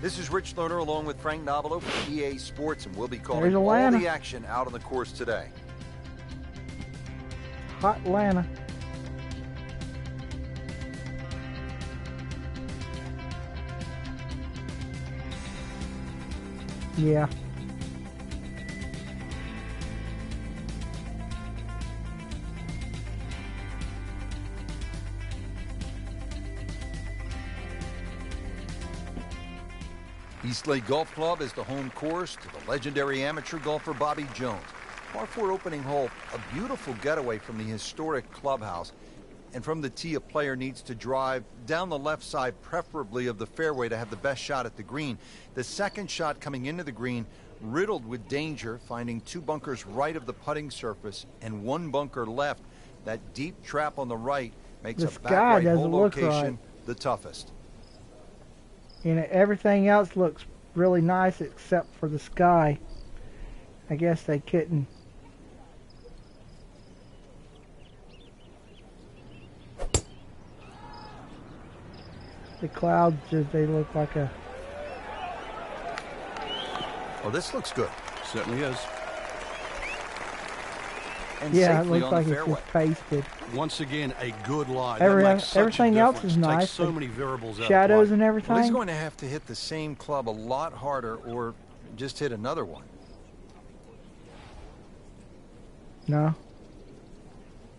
This is Rich Lerner along with Frank Nobilo for EA Sports, and we'll be calling all the action out on the course today. Hot Atlanta. Yeah. East Lake Golf Club is the home course to the legendary amateur golfer Bobby Jones. Par 4 opening hole, a beautiful getaway from the historic clubhouse. And from the tee, a player needs to drive down the left side, preferably of the fairway, to have the best shot at the green. The second shot coming into the green, riddled with danger, finding 2 bunkers right of the putting surface and 1 bunker left. That deep trap on the right makes a back right hole location the toughest. You know, everything else looks really nice except for the sky. I guess they couldn't. The clouds, they look like a... Oh, this looks good. Certainly is. And yeah, it safely looks on like the it's fairway. just pasted. Once again, a good lie. Everything else is nice. Takes so many variables out Shadows of play. and everything. Well, he's going to have to hit the same club a lot harder or just hit another one. No.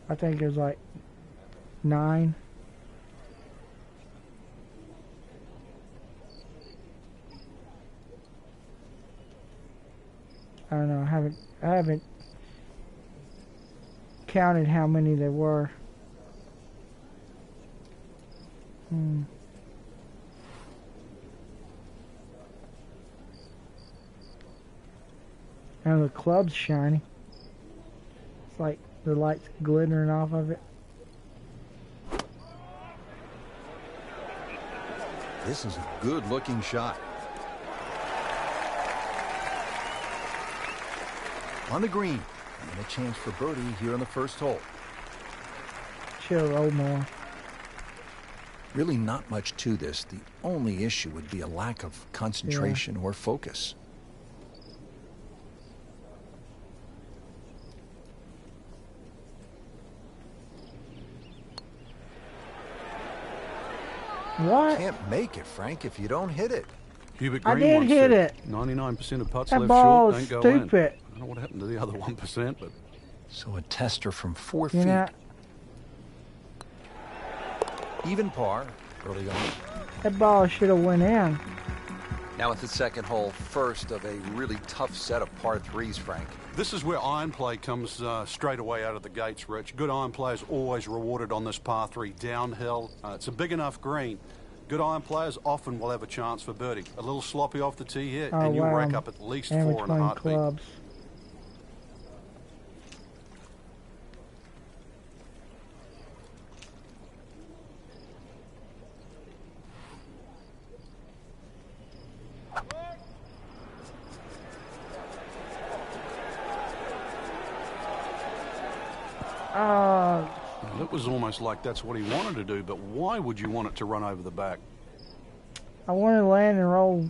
I think it was like 9. I don't know. I haven't counted how many there were. And the club's shiny. It's like the light's glittering off of it. This is a good-looking shot. On the green, and a chance for birdie here on the first hole. Should roll more. Really not much to this. The only issue would be a lack of concentration or focus. What? Can't make it, Frank, if you don't hit it. Hubert I Green did once hit said it. 99% of putts That left ball short is don't go in. stupid. I don't know what happened to the other 1%, but So a tester from 4 You feet. know, Even par early on. that ball should have went in. Now at the second hole, first of a really tough set of par threes, Frank. this is where iron play comes straight away out of the gates, Rich. Good iron play is always rewarded on this par 3 downhill. It's a big enough green. Good iron players often will have a chance for birdie. A little sloppy off the tee here, Oh, and you'll wow. rack up at least And 4 in a between heartbeat. clubs. It was almost like that's what he wanted to do, but why would you want it to run over the back? I wanted to land and roll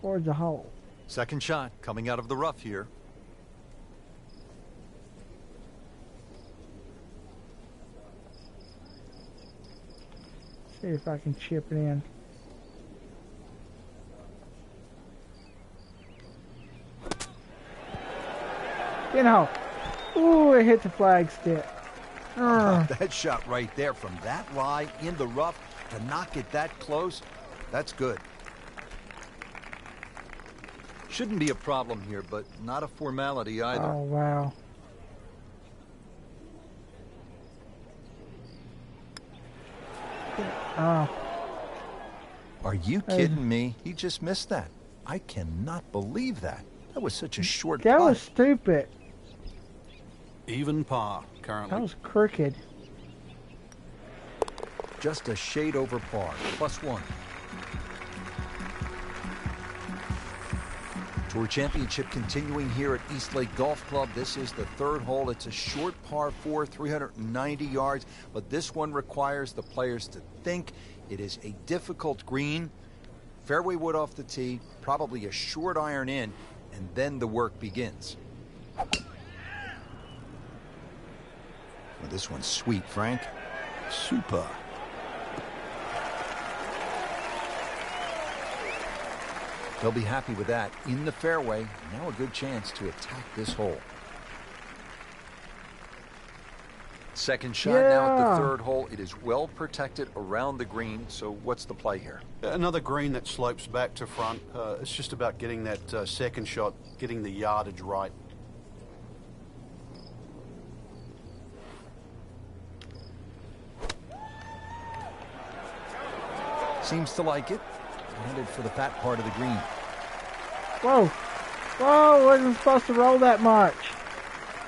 towards the hole. Second shot coming out of the rough here. See if I can chip it in. You know, ooh, it hit the flag stick. That shot right there from that lie in the rough to knock it that close, that's good. Shouldn't be a problem here, but not a formality either. Oh, wow. Oh, Are you kidding me? He just missed that. I cannot believe that. That was such a short that putt. was stupid. Even par currently. That was crooked. Just a shade over par, +1. Tour Championship continuing here at East Lake Golf Club. This is the third hole. It's a short par 4, 390 yards, but this one requires the players to think. It is a difficult green. Fairway wood off the tee, probably a short iron in, and then the work begins. Well, this one's sweet, Frank. Super. They'll be happy with that. In the fairway, now a good chance to attack this hole. Second shot now at the third hole. It is well protected around the green, so what's the play here? Another green that slopes back to front. It's just about getting that second shot, getting the yardage right. Seems to like it. Headed for the fat part of the green. Whoa. Whoa, wasn't supposed to roll that much.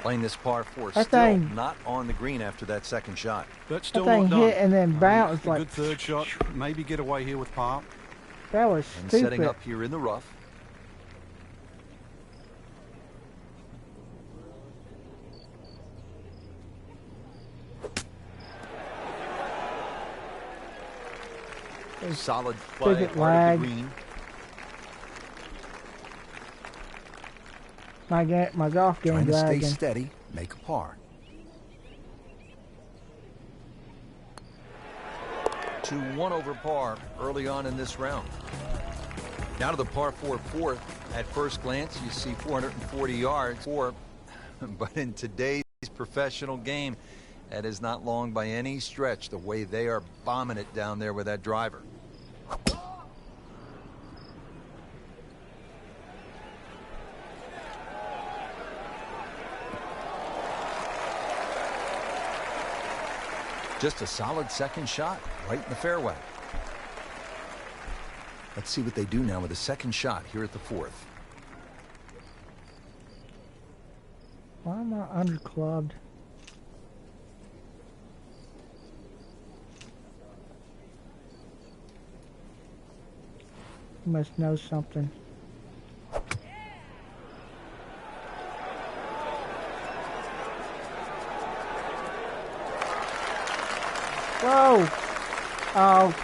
Playing this par 4, That still thing- not on the green after that second shot. But still thing not done. hit and then bounced A like- good third shot. Maybe get away here with par. That was And stupid. setting up here in the rough. Solid play Big part lag. of the green. My golf Trying game's to stay lagging. steady, make a par. 2-1 over par early on in this round. Now to the par 4 fourth. At first glance, you see 440 yards. But in today's professional game, that is not long by any stretch, the way they are bombing it down there with that driver. Just a solid second shot right in the fairway. Let's see what they do now with a second shot here at the fourth. Why am I underclubbed? You must know something. Whoa. Oh,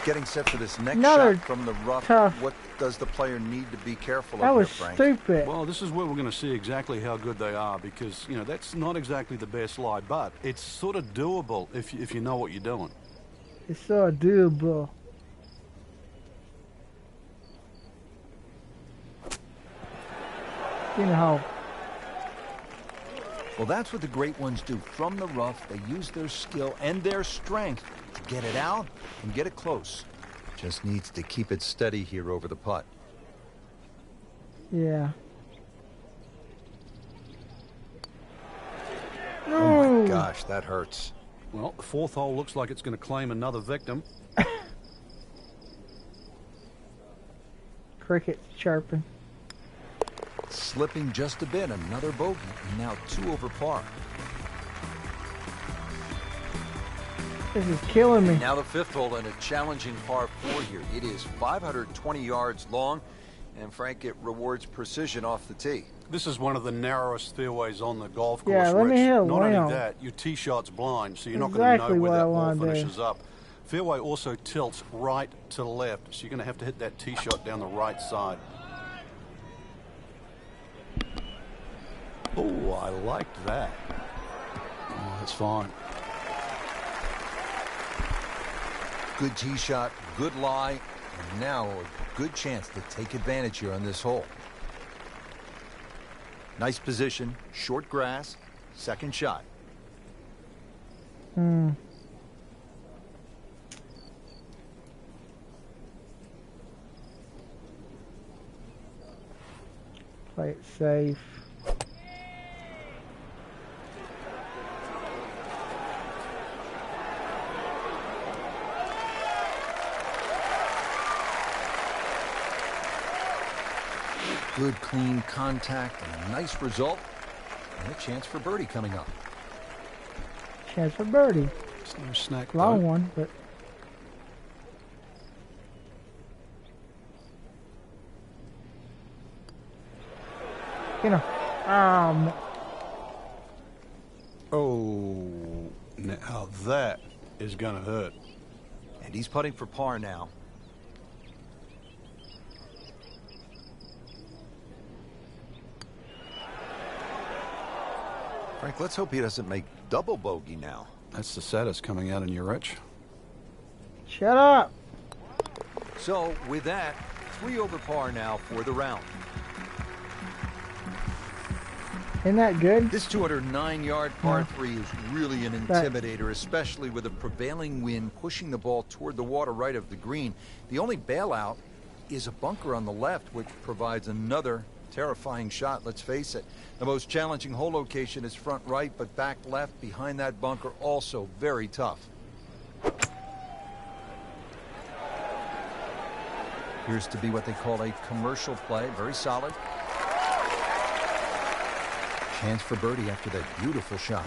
Getting set for this next Another shot from the rough. tough. What does the player need to be careful that of was here, Frank? stupid. Well, this is where we're going to see exactly how good they are because, you know, that's not exactly the best lie, but it's sort of doable if you know what you're doing. It's so doable. You know how. Well, that's what the great ones do. From the rough, they use their skill and their strength to get it out and get it close. Just needs to keep it steady here over the putt. Yeah. Oh my gosh, that hurts. Well, the fourth hole looks like it's going to claim another victim. Crickets chirping. Slipping just a bit, another bogey, and now 2 over par. This is killing me. Now the 5th hole and a challenging par 4 here. It is 520 yards long, and Frank, it rewards precision off the tee. This is one of the narrowest fairways on the golf course, Yeah, let me Rich. hit a Not layup. only that, your tee shot's blind, so you're not Exactly going to know what where I that ball wanna do. finishes up. Fairway also tilts right to left, so you're going to have to hit that tee shot down the right side. Oh, I like that. Oh, that's fine. Good tee shot, good lie, and now a good chance to take advantage here on this hole. Nice position, short grass, second shot. Play it safe. Good, clean contact and a nice result. And a chance for birdie coming up. Chance for birdie. It's no snack, Long though. one, but you know. Oh, now that is going to hurt. And he's putting for par now. Frank, let's hope he doesn't make double bogey now. That's the saddest coming out in you, Rich. Shut up. So, with that, 3 over par now for the round. Isn't that good? This 209-yard par 3 is really an intimidator, especially with a prevailing wind pushing the ball toward the water right of the green. The only bailout is a bunker on the left, which provides another terrifying shot, let's face it. The most challenging hole location is front right, but back left behind that bunker also very tough. Appears to be what they call a commercial play, very solid. Chance for birdie after that beautiful shot.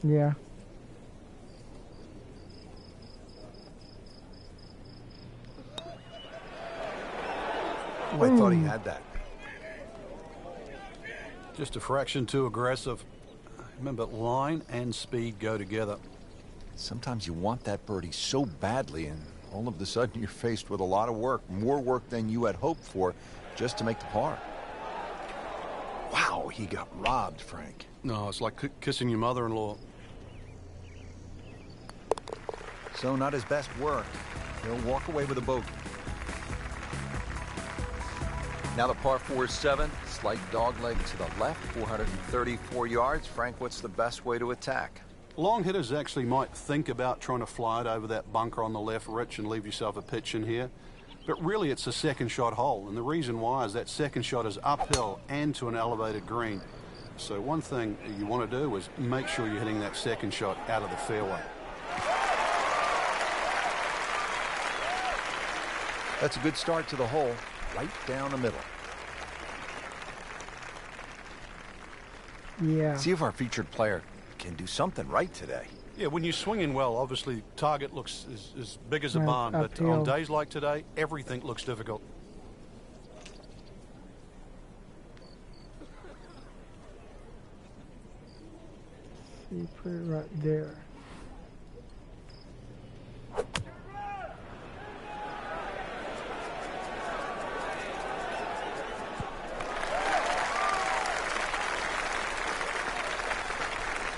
Yeah. Oh, I thought he had that. Just a fraction too aggressive. Remember, line and speed go together. Sometimes you want that birdie so badly, and all of a sudden you're faced with a lot of work, more work than you had hoped for, just to make the par. Wow, he got robbed, Frank. No, it's like kissing your mother-in-law. So not his best work. He'll walk away with a bogey. Now the par 4-7, slight dogleg to the left, 434 yards. Frank, what's the best way to attack? Long hitters actually might think about trying to fly it over that bunker on the left, Rich, and leave yourself a pitch in here. But really, it's a second shot hole, and the reason why is that second shot is uphill and to an elevated green. So one thing you want to do is make sure you're hitting that second shot out of the fairway. That's a good start to the hole, right down the middle. Yeah. See if our featured player can do something right today. Yeah, when you're swinging well, obviously target looks as big as a barn, but uphill. on days like today, everything looks difficult. You put it right there.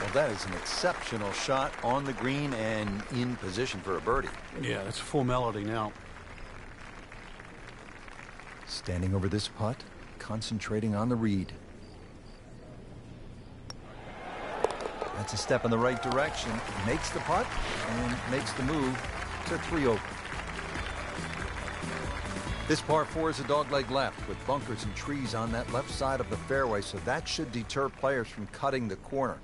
Well, that is an exceptional shot on the green and in position for a birdie. Yeah, it's a formality now. Standing over this putt, concentrating on the read. That's a step in the right direction. Makes the putt and makes the move to 3 over. This par 4 is a dogleg left with bunkers and trees on that left side of the fairway, so that should deter players from cutting the corner.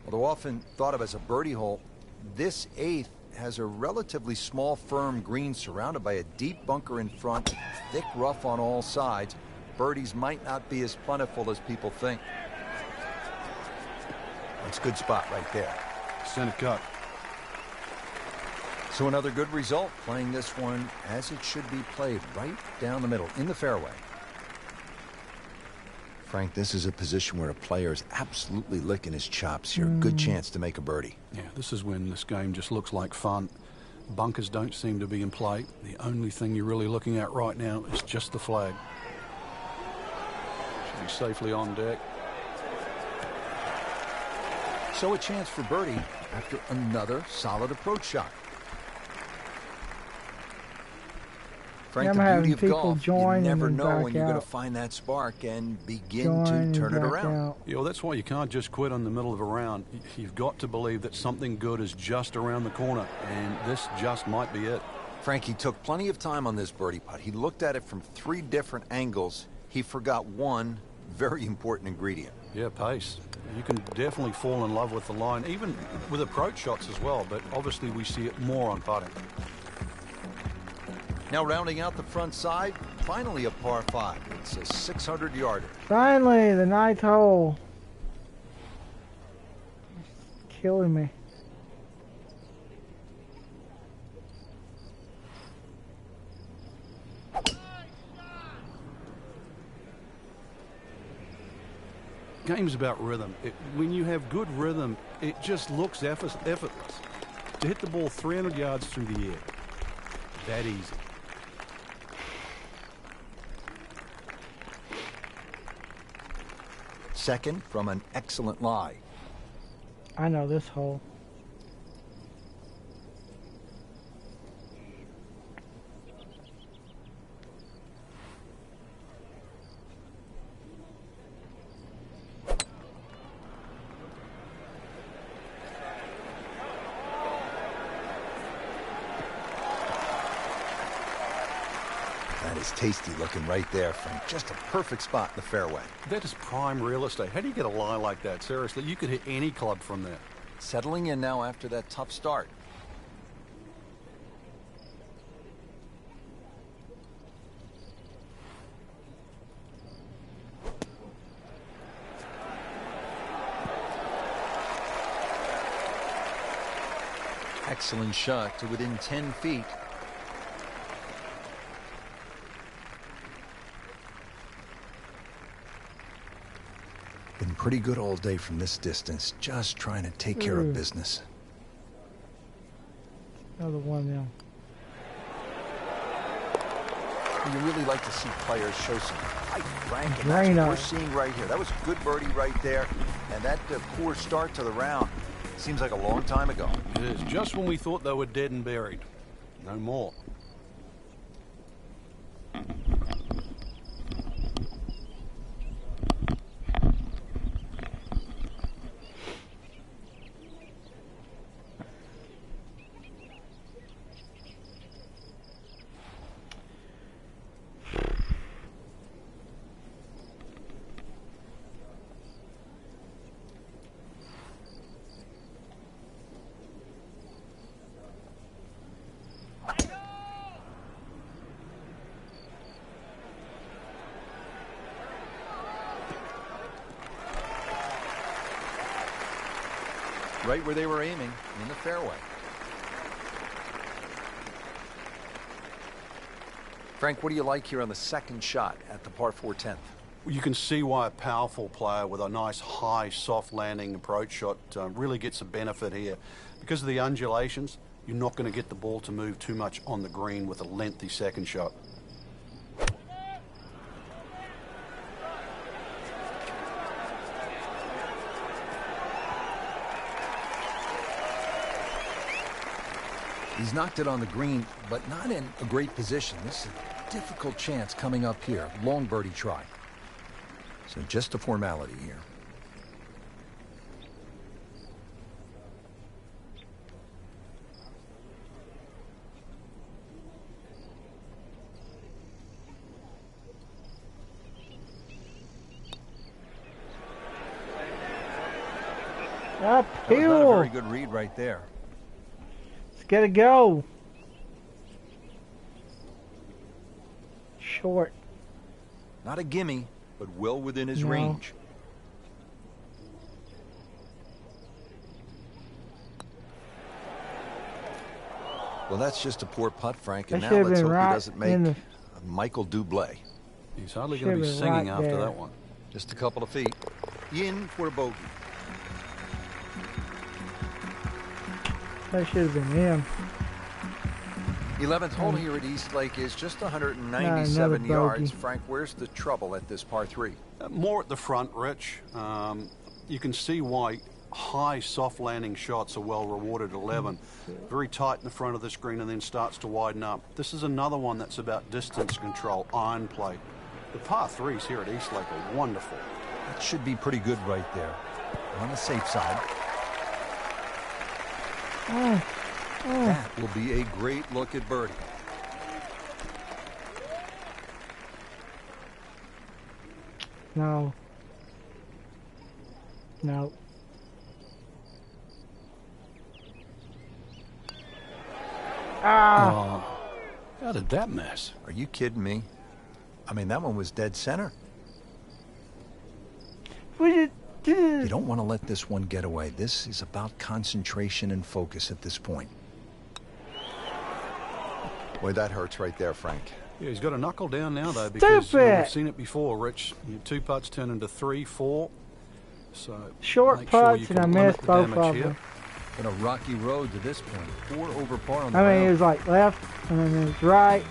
Although often thought of as a birdie hole, this 8th has a relatively small, firm green surrounded by a deep bunker in front, thick rough on all sides. Birdies might not be as plentiful as people think. That's a good spot right there. Center cut. So another good result, playing this one as it should be played, right down the middle, in the fairway. Frank, this is a position where a player is absolutely licking his chops here. Good chance to make a birdie. Yeah, this is when this game just looks like fun. Bunkers don't seem to be in play. The only thing you're really looking at right now is just the flag. Should be safely on deck. So a chance for birdie after another solid approach shot. Frank, I'm the having beauty of people golf, join you never and then know back when you're going out. to find that spark and begin Join to and turn it back around. out. Yeah, well, that's why you can't just quit on the middle of a round. You've got to believe that something good is just around the corner, and this just might be it. Frank, he took plenty of time on this birdie putt. He looked at it from 3 different angles. He forgot one very important ingredient. Yeah, pace. You can definitely fall in love with the line, even with approach shots as well, but obviously we see it more on putting. Now rounding out the front side, finally a par 5. It's a 600-yarder. Finally, the 9th hole. It's killing me. Game's about rhythm. When you have good rhythm, it just looks effortless. To hit the ball 300 yards through the air, that easy. Second from an excellent lie. I know this hole. That is tasty looking right there, Frank. Just a perfect spot in the fairway. That is prime real estate. How do you get a lie like that? Seriously, you could hit any club from there. Settling in now after that tough start. Excellent shot to within 10 feet. Been pretty good all day from this distance, just trying to take care of business. Another one now. You really like to see players show some fight, Frank, and Very that's what we're nice. seeing right here. That was a good birdie right there, and that poor start to the round seems like a long time ago. It is just when we thought they were dead and buried. No more. Right where they were aiming, in the fairway. Frank, what do you like here on the second shot at the par 4 10th? You can see why a powerful player with a nice high soft landing approach shot really gets a benefit here. Because of the undulations, you're not going to get the ball to move too much on the green with a lengthy second shot. He's knocked it on the green, but not in a great position. This is a difficult chance coming up here. Long birdie try. So just a formality here. That was not a very good read right there. Let's get it go. Short. Not a gimme, but well within his range. Well, that's just a poor putt, Frank. And now let's hope he doesn't make a Michael Dublé. He's hardly going to be singing after that one. Just a couple of feet. In for a bogey. That should have been him. 11th hole here at East Lake is just 197 yards. Frank, where's the trouble at this par 3? More at the front, Rich. You can see why high soft landing shots are well rewarded at 11. Very tight in the front of the screen and then starts to widen up. This is another one that's about distance control, iron play. The par 3s here at East Lake are wonderful. That should be pretty good right there. On the safe side. That will be a great look at birdie. No. No. How did that miss? Are you kidding me? I mean, that one was dead center. You don't want to let this one get away. This is about concentration and focus at this point. Boy, that hurts right there, Frank. Yeah, he's got to knuckle down now, though, because we've seen it before, Rich. Your 2 putts turn into 3, 4. So short putts, and I missed both of them. Been a rocky road to this point. 4 over par on the round. It was like left, and then it was right.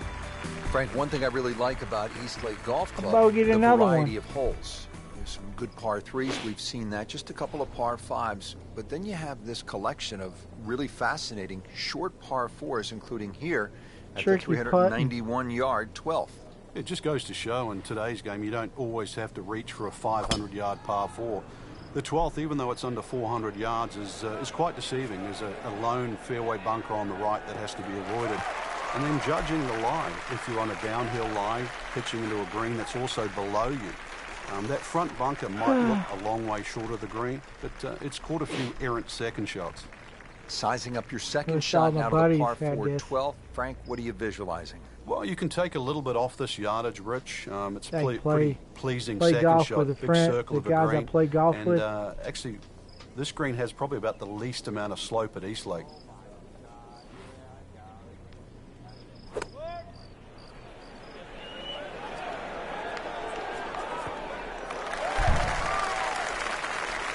Frank, one thing I really like about East Lake Golf Club, the variety of holes. There's some good par 3s. We've seen that. Just a couple of par 5s. But then you have this collection of really fascinating short par 4s, including here at the 391-yard 12th. It just goes to show in today's game you don't always have to reach for a 500-yard par 4. The 12th, even though it's under 400 yards, is quite deceiving. There's a lone fairway bunker on the right that has to be avoided. And then judging the lie, if you're on a downhill lie, pitching into a green that's also below you. That front bunker might look a long way short of the green, but it's caught a few errant second shots. Sizing up your second shot out of the par 4 12. Frank, what are you visualizing? Well, you can take a little bit off this yardage, Rich. It's a pretty pleasing second shot, big circle of a green. Play golf with. Actually, this green has probably about the least amount of slope at East Lake.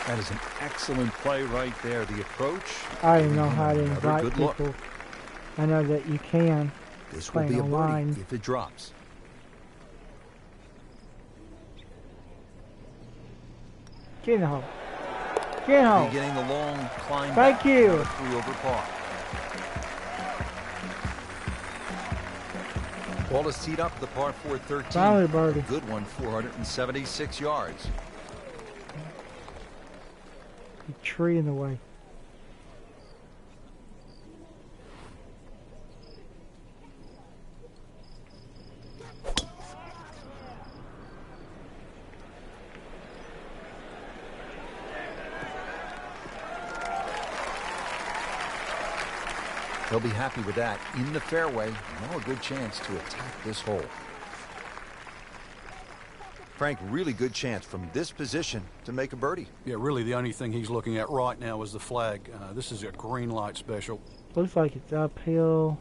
That is an excellent play right there. The approach. I don't know how to invite people. Look. I know that you can. This will be a birdie if it drops. Get in the hole. Get in the hole. Getting the long climb. Thank you. 3 over par. Ball is teed up the par 4 13. Finally, birdie. Good one, 476 yards. A tree in the way. They'll be happy with that. In the fairway, now a good chance to attack this hole. Frank, really good chance from this position to make a birdie. Yeah, really the only thing he's looking at right now is the flag. This is a green light special. Looks like it's uphill.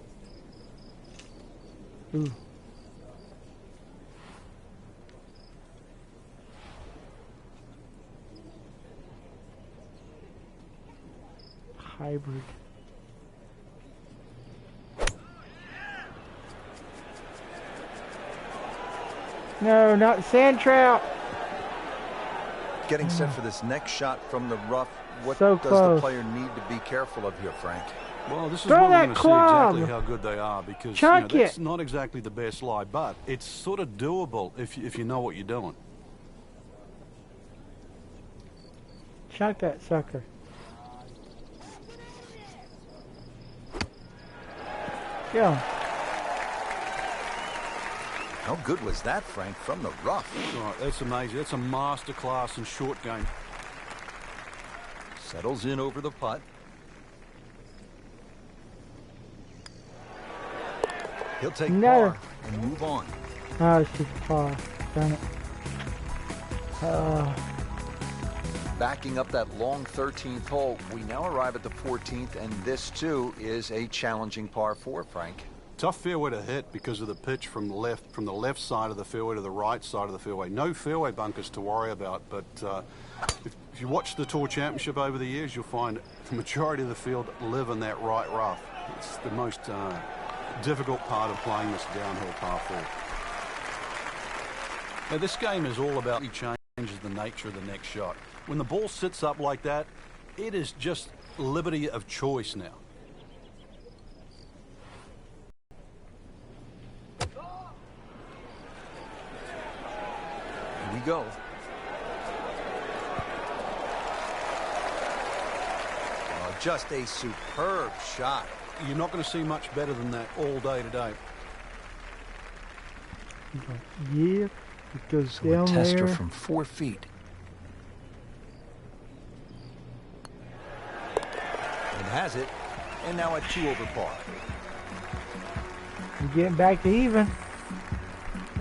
Ooh. Hybrid. No, not sand trout. Getting set for this next shot from the rough. What So does close. the player need to be careful of here, Frank? Well, this is Throw where we're that going to see club. exactly how good they are, because Chuck that's it. not exactly the best lie, but it's sort of doable if you know what you're doing. Chuck that sucker. Go. How good was that, Frank, from the rough? Right, that's amazing. That's a masterclass in short game. Settles in over the putt. He'll take No. par and move on. Oh, it's too far. Darn it. Backing up that long 13th hole, we now arrive at the 14th, and this too is a challenging par 4, Frank. Tough fairway to hit because of the pitch from the left side of the fairway to the right side of the fairway. No fairway bunkers to worry about, but if you watch the Tour Championship over the years, you'll find the majority of the field live in that right rough. It's the most difficult part of playing this downhill par 4. Now, this game is all about changes the nature of the next shot. When the ball sits up like that, it is just liberty of choice now. Here we go. Oh, just a superb shot. You're not going to see much better than that all day today. Yeah, it goes So down a tester there. from 4 feet. And has it. And now at 2 over par. You're getting back to even.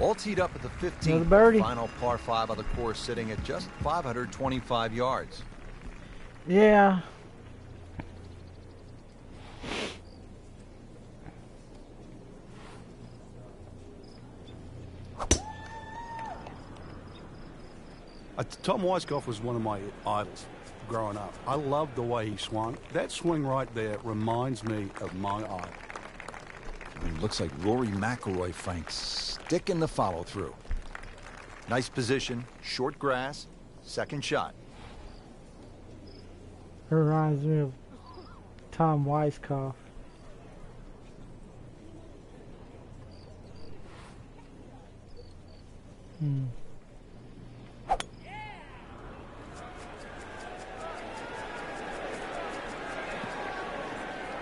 All teed up at the 15th. Another birdie. Final par 5 of the course, sitting at just 525 yards. Yeah. Tom Weiskopf was one of my idols growing up. I loved the way he swung. That swing right there reminds me of my idol. It looks like Rory McIlroy, Frank, sticking the follow through. Nice position, short grass, second shot. It reminds me of Tom Weiskopf.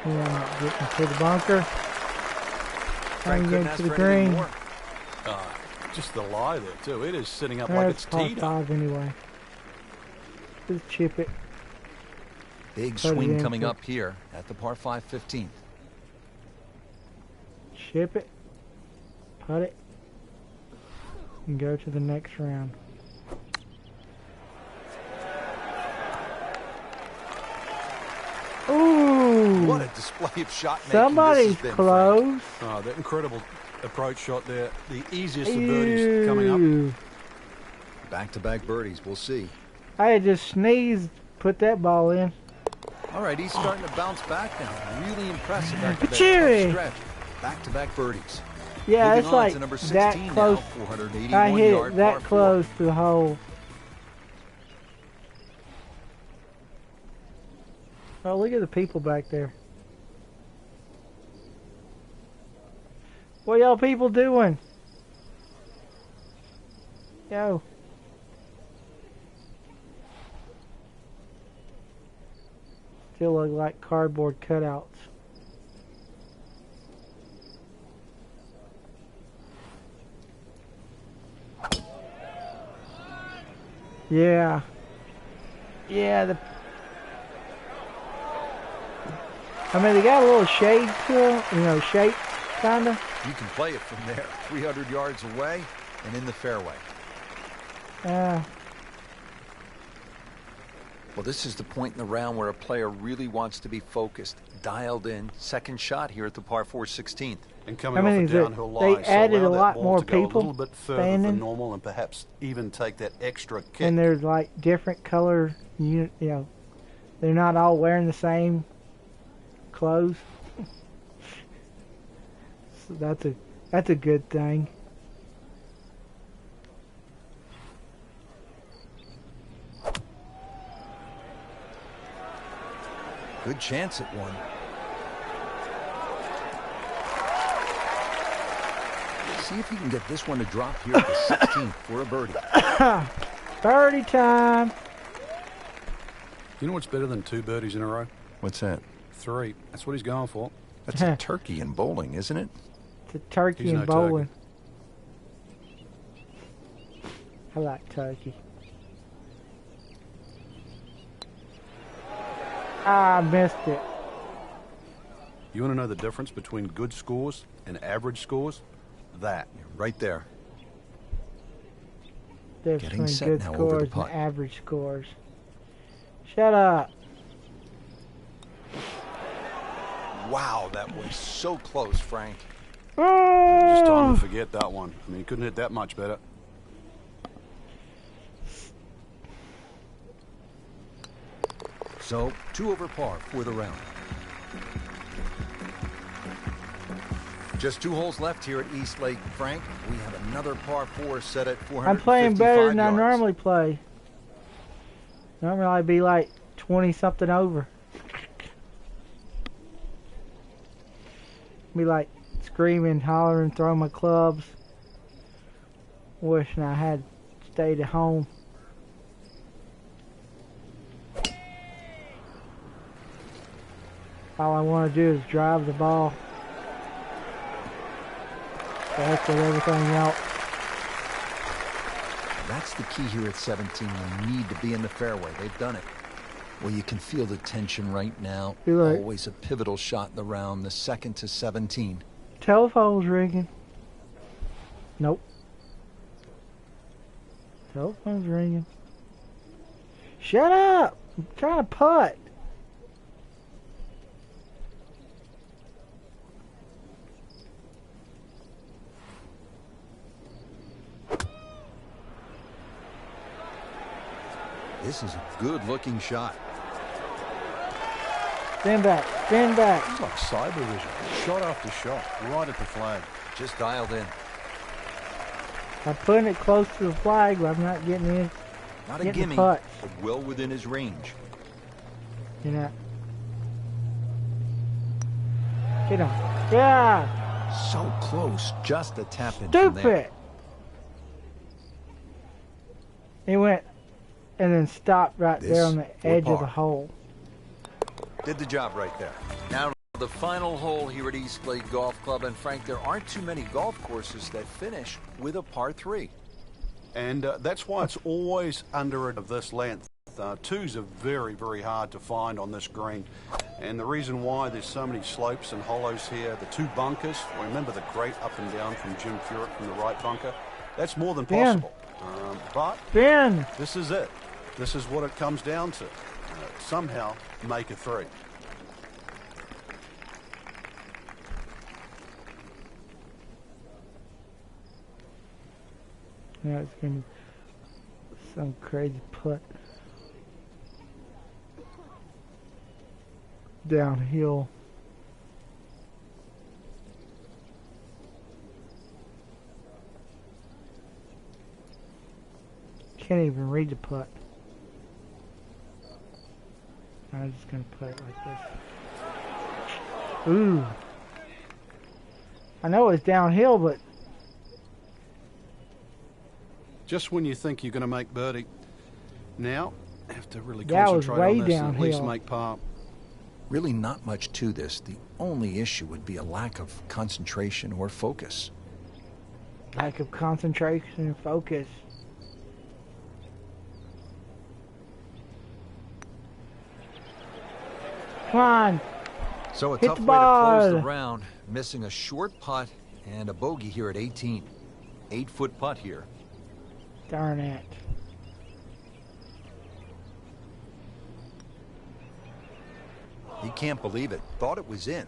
Yeah, getting to the bunker. Frank I'm couldn't getting ask to the for anything green. more. Just the lie there, too. It is sitting up like That's it's par teed up. 5 anyway. Just chip it. Big Put it swing in coming for- up here at the par 5 15th. Chip it. Put it. And go to the next round. Ooh! What a display of shot making Somebody's this has been, close. Oh, that incredible approach shot there. The easiest of birdies coming up. Ew. Frank. Back-to-back birdies, we'll see. I had just sneezed, put that ball in. All right, he's starting to bounce back now. Really impressive after that Cheery. tough stretch. Back-to-back birdies. Yeah, Moving it's on like to number that 16 close. now, 481 I hit yard it that par 4. close to the hole. Oh, look at the people back there. What y'all people doing? Yo. Still look like cardboard cutouts. Yeah. Yeah, I mean, they got a little shade to them, you know, shape, kinda. You can play it from there, 300 yards away and in the fairway. Uh, Well, this is the point in the round where a player really wants to be focused, dialed in. Second shot here at the par 4 16th. And coming off a downhill lie, they added so a allow lot that ball more to go people a little bit further standing. than normal, and perhaps even take that extra kick. And there's like different color, you know, they're not all wearing the same clothes. So that's a good thing. Good chance at one. See if he can get this one to drop here at the 16th for a birdie. Birdie time. You know what's better than 2 birdies in a row? What's that? 3. That's what he's going for. That's a turkey in bowling, isn't it? It's a turkey He's and no bowling. I like turkey. I missed it. You want to know the difference between good scores and average scores? That. Right there. Difference Getting between set good now over the scores and putt. average scores. Shut up. Wow, that was so close, Frank. Just time to forget that one. I mean, he couldn't hit that much better. So, 2 over par for the round. Just 2 holes left here at East Lake, Frank. We have another par 4 set at 455 I'm playing better than yards. I normally play. Normally I'd be like 20-something over. Be like screaming, hollering, throwing my clubs. Wishing I had stayed at home. All I want to do is drive the ball. That's with everything else. That's the key here at 17. You need to be in the fairway. They've done it. Well, you can feel the tension right now. Right. Always a pivotal shot in the round, the second to 17. Telephone's ringing. Nope. Telephone's ringing. Shut up! I'm trying to putt. This is a good-looking shot. Stand back. Stand back. It's like cyber vision. Shot after shot, right at the flag. Just dialed in. I'm putting it close to the flag, but I'm not getting in. Not a Getting the gimme, putt. but well within his range. You know. Get on. Yeah. So close, just a tap in from there. Stupid. He went and then stopped right there on the edge of the hole. Did the job right there. Now the final hole here at East Lake Golf Club. And Frank, there aren't too many golf courses that finish with a par 3. And that's why it's always under it of this length. 2s are very, very hard to find on this green. And the reason why there's so many slopes and hollows here, the 2 bunkers, remember the great up and down from Jim Furyk from the right bunker? That's more than possible. But Ben. this is it. This is what it comes down to. Somehow make a 3. Yeah, it's going to be some crazy putt. Downhill. Can't even read the putt. I'm just going to play it like this. Ooh. I know it's downhill, but Just when you think you're going to make birdie, now have to really that was concentrate way on this and at least downhill. make par. Really not much to this. The only issue would be a lack of concentration or focus. Lack of concentration and focus. Come on. So a Hit tough the way to close the ball. round. Missing a short putt and a bogey here at 18. 8-foot putt here. Darn it. He can't believe it. Thought it was in.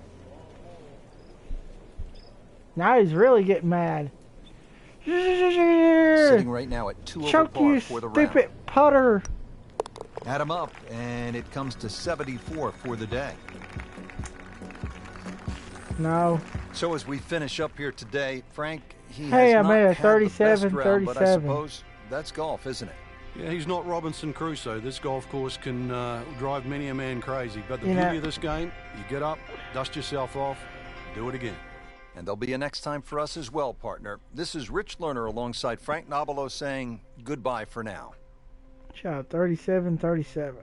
Now he's really getting mad. Sitting right now at 2 over Choke par you, for the stupid round. putter. Add him up, and it comes to 74 for the day. No. So as we finish up here today, Frank, he Hey, has I not made a had the best 37, round, but I 37. suppose that's golf, isn't it? Yeah, he's not Robinson Crusoe. This golf course can drive many a man crazy. But the You know- beauty of this game, you get up, dust yourself off, do it again. And there'll be a next time for us as well, partner. This is Rich Lerner alongside Frank Nobilo saying goodbye for now. Shot 37, 37.